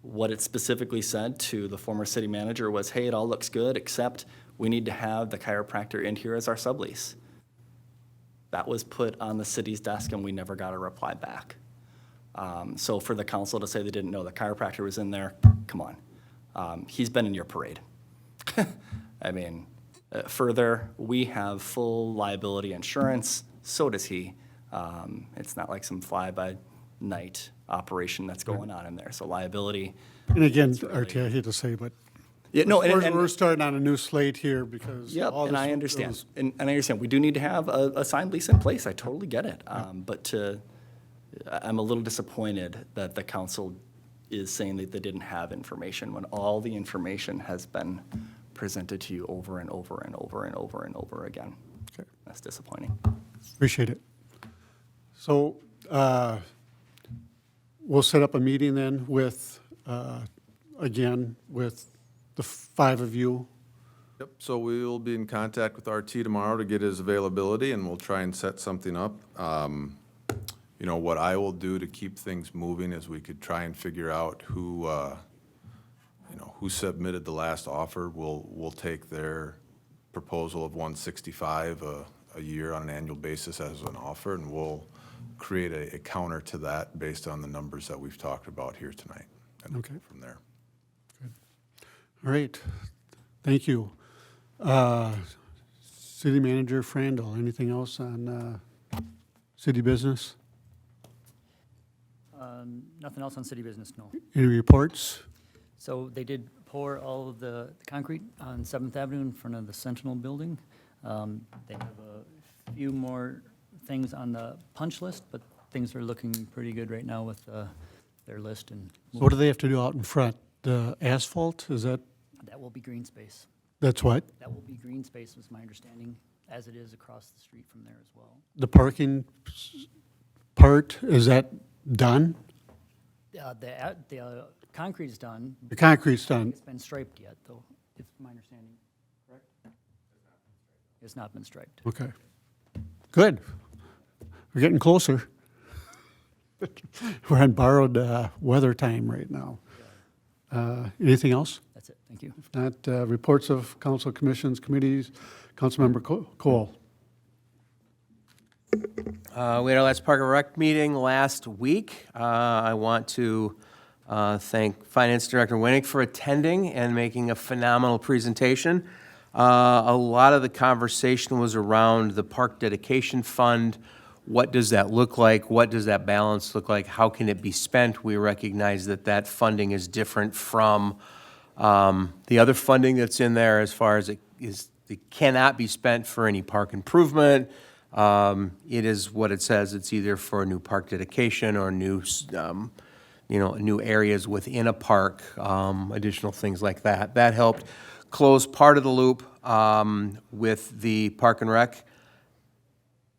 what it specifically said to the former city manager was, hey, it all looks good, except we need to have the chiropractor in here as our sublease. That was put on the city's desk and we never got a reply back. So for the council to say they didn't know the chiropractor was in there, come on. He's been in your parade. I mean, further, we have full liability insurance, so does he. It's not like some fly-by-night operation that's going on in there, so liability. and again, Artie, I hate to say, but Yeah, no, we're starting on a new slate here because Yep, all and this I understand. goes- And I understand, we do need to have a signed lease in place, I totally get it. But I'm a little disappointed that the council is saying that they didn't have information when all the information has been presented to you over and over and over and over and over again. Okay. That's disappointing. Appreciate it. So we'll set up a meeting then with, again, with the five of you. Yep, so we'll be in contact with RT tomorrow to get his availability, and we'll try and set something up. You know, what I will do to keep things moving is we could try and figure out who, you know, who submitted the last offer. We'll take their proposal of 165 a year on an annual basis as an offer, and we'll create a counter to that based on the numbers that we've talked about here tonight. And Okay. from there. All right, thank you. City Manager Frandl, anything else on city business? Nothing else on city business, no. Any reports? So they did pour all of the concrete on 7th Avenue in front of the Sentinel building. They have a few more things on the punch list, but things are looking pretty good right now with their list. And What do they have to do out in front? The asphalt, is that, that will be green space. that's what? That will be green space, was my understanding, as it is across the street from there as well. The parking part, is that done? The concrete is done. The concrete's done. It's been striped yet, though, if my understanding, correct? It's not been striped. Okay. Good. We're getting closer. We're on borrowed weather time right now. Anything else? That's it, thank you. If not, reports of council commissions, committees, Councilmember Cole. We had our last Park and Rec meeting last week. I want to thank Finance Director Winnick for attending and making a phenomenal presentation. A lot of the conversation was around the Park Dedication Fund. What does that look like? What does that balance look like? How can it be spent? We recognize that that funding is different from the other funding that's in there as far as it cannot be spent for any park improvement. It is what it says. It's either for a new park dedication or new, new areas within a park, additional things like that. That helped close part of the loop with the Park and Rec.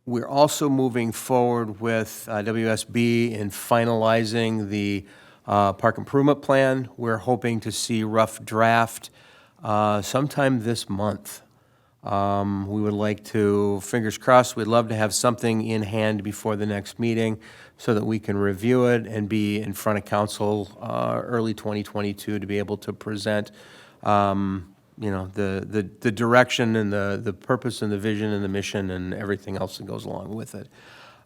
We're also moving forward with WSB in finalizing the park improvement plan. We're hoping to see rough draft sometime this month. We would like to, fingers crossed, we'd love to have something in hand before the next meeting so that we can review it and be in front of council early 2022 to be able to present, the direction and the purpose and the vision and the mission and everything else that goes along with it.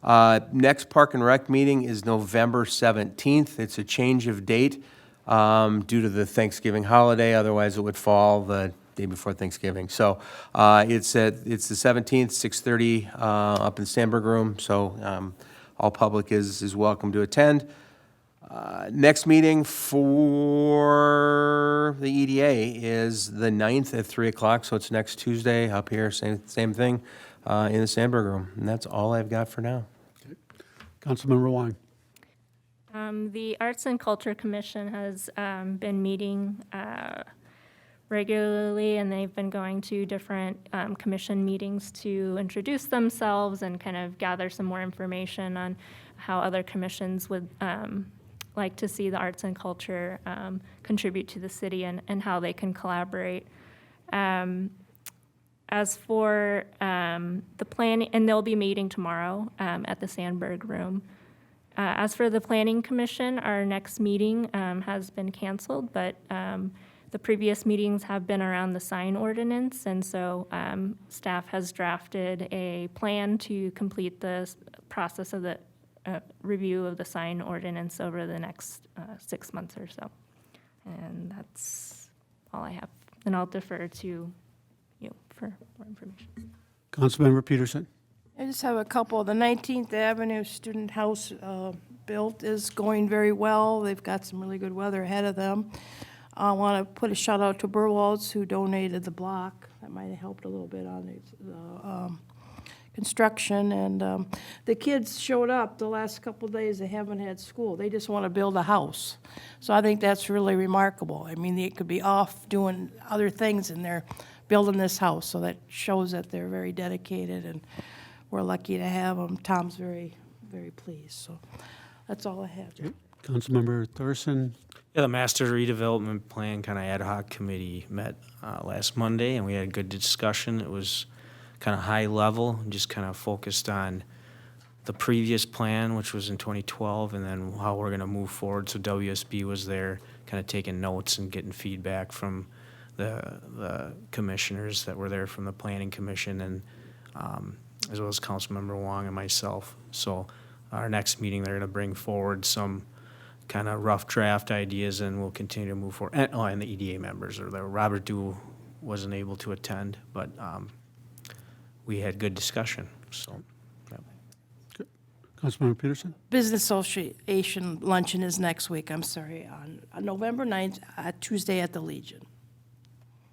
Next Park and Rec meeting is November 17th. It's a change of date due to the Thanksgiving holiday, otherwise it would fall the day before Thanksgiving. So it's the 17th, 6:30 up in Sandberg Room, so all public is welcome to attend. Next meeting for the EDA is the 9th at 3 o'clock, so it's next Tuesday up here, same thing, in the Sandberg Room. And that's all I've got for now. Councilmember Wong. The Arts and Culture Commission has been meeting regularly, and they've been going to different commission meetings to introduce themselves and kind of gather some more information on how other commissions would like to see the arts and culture contribute to the city and how they can collaborate. As for the planning, and they'll be meeting tomorrow at the Sandberg Room. As for the Planning Commission, our next meeting has been canceled, but the previous meetings have been around the sign ordinance, and so staff has drafted a plan to complete the process of the review of the sign ordinance over the next 6 months or so. And that's all I have. And I'll defer to you for more information. Councilmember Peterson. I just have a couple. The 19th Avenue Student House built is going very well. They've got some really good weather ahead of them. I want to put a shout out to Burwald's who donated the block. That might have helped a little bit on the construction. And the kids showed up the last couple of days. They haven't had school. They just want to build a house. So I think that's really remarkable. I mean, they could be off doing other things and they're building this house. So that shows that they're very dedicated, and we're lucky to have them. Tom's very, very pleased. So that's all I have. Councilmember Thorson. Yeah, the Master Redevelopment Plan kind of ad hoc committee met last Monday, and we had a good discussion. It was kind of high level, and just kind of focused on the previous plan, which was in 2012, and then how we're going to move forward. So WSB was there kind of taking notes and getting feedback from the commissioners that were there from the Planning Commission, and as well as Councilmember Wong and myself. So our next meeting, they're going to bring forward some kind of rough draft ideas, and we'll continue to move forward. And the EDA members are there. Robert Dew wasn't able to attend, but we had good discussion, so. Yeah. Councilmember Peterson. Business Association luncheon is next week, I'm sorry, on November 9th, Tuesday at the Legion.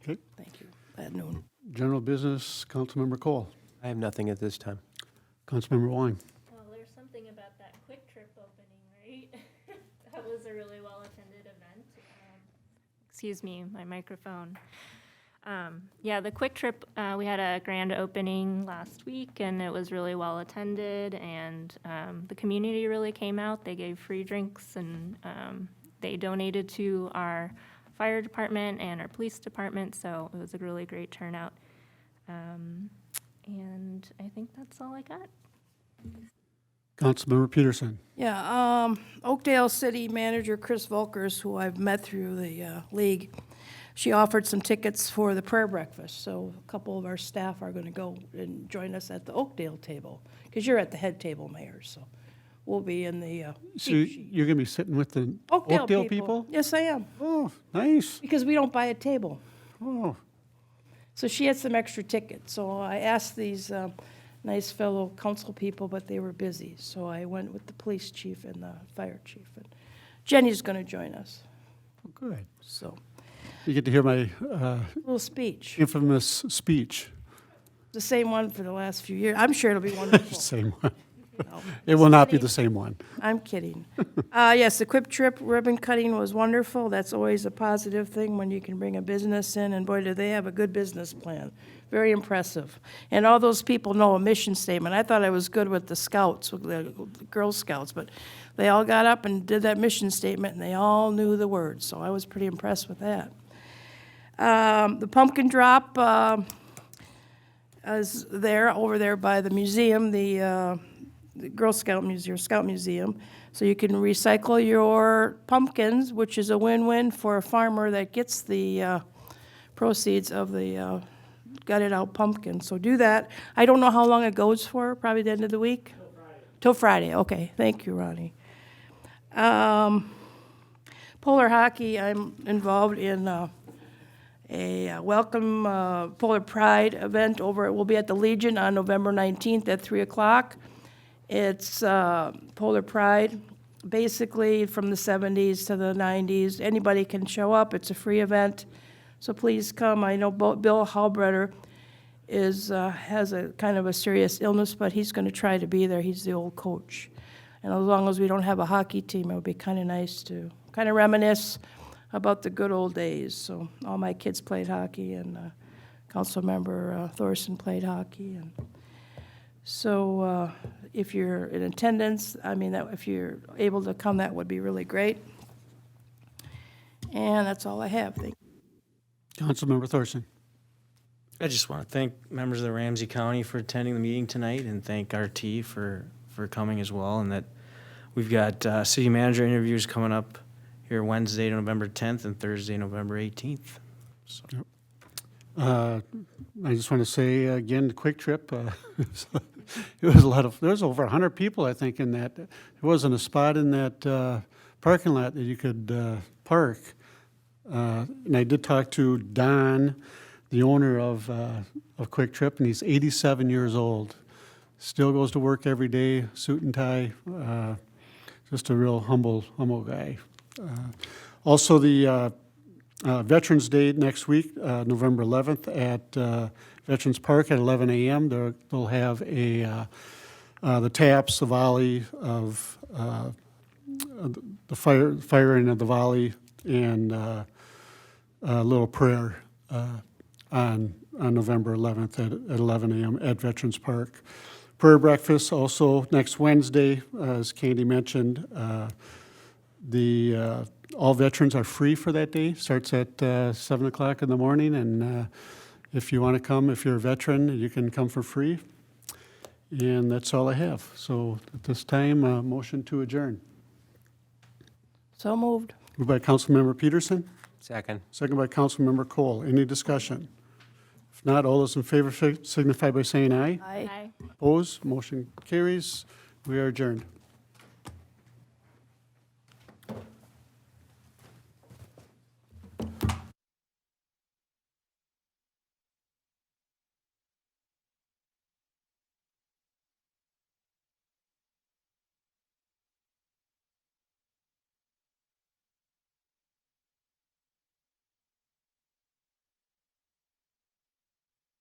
Okay. Thank you, at noon. General business, Councilmember Cole. I have nothing at this time. Councilmember Wong. Well, there's something about that Quick Trip opening, right? That was a really well-attended event. Excuse me, my microphone. Yeah, the Quick Trip, we had a grand opening last week, and it was really well-attended, and the community really came out. They gave free drinks, and they donated to our fire department and our police department, so it was a really great turnout. And I think that's all I got. Councilmember Peterson. Yeah, Oakdale City Manager Chris Volkers, who I've met through the league, she offered some tickets for the prayer breakfast, so a couple of our staff are going to go and join us at the Oakdale table, because you're at the head table, Mayor, so we'll be in the So you're going to be sitting with the Oakdale people? Yes, I am, Oh, nice. because we don't buy a table. Oh, So she had some extra tickets, so I asked these nice fellow council people, but they were busy, so I went with the police chief and the fire chief. And Jenny's going to join us, good. so, You get to hear my little speech. infamous speech. The same one for the last few years. I'm sure it'll be wonderful. Same one. No, It will not be the same one. I'm kidding. Yes, the Quick Trip ribbon cutting was wonderful. That's always a positive thing when you can bring a business in, and boy, do they have a good business plan. Very impressive. And all those people know a mission statement. I thought I was good with the Scouts, with the Girl Scouts, but they all got up and did that mission statement, and they all knew the words, so I was pretty impressed with that. The pumpkin drop is over there by the museum, the Girl Scout Museum, Scout Museum. So you can recycle your pumpkins, which is a win-win for a farmer that gets the proceeds of the gutted out pumpkin. So do that. I don't know how long it goes for, probably the end of the week? Till Friday, okay. Thank you, Ronnie. Polar hockey, I'm involved in a welcome Polar Pride event over, we'll be at the Legion on November 19th at 3 o'clock. It's Polar Pride, basically from the 70s to the 90s. Anybody can show up. It's a free event, so please come. I know Bill Halbreder has a kind of a serious illness, but he's going to try to be there. He's the old coach. And as long as we don't have a hockey team, it would be kind of nice to kind of reminisce about the good old days. So all my kids played hockey, and Councilmember Thorson played hockey. And so if you're in attendance, I mean, if you're able to come, that would be really great. And that's all I have. Thank you. Councilmember Thorson. I just want to thank members of the Ramsey County for attending the meeting tonight and thank RT for coming as well. And that we've got city manager interviews coming up here Wednesday, November 10th and Thursday, November 18th. So. I just want to say again, Quick Trip, it was there was over 100 people, I think, in that. There wasn't a spot in that parking lot that you could park. And I did talk to Don, the owner of Quick Trip, and he's 87 years old. Still goes to work every day, suit and tie. Just a real humble guy. Also, the Veterans Day next week, November 11th, at Veterans Park at 11 a.m. They'll have the taps, the volley of the firing of the volley, and a little prayer on November 11th at 11 a.m. at Veterans Park. Prayer breakfast also next Wednesday, as Candy mentioned. All veterans are free for that day. Starts at 7 o'clock in the morning, and if you want to come, if you're a veteran, you can come for free. And that's all I have. So at this time, motion to adjourn. So moved. Moved by Councilmember Peterson, Second. second by Councilmember Cole. Any discussion? If not, all those in favor signify by saying aye. Aye. Opposed, motion carries. We are adjourned.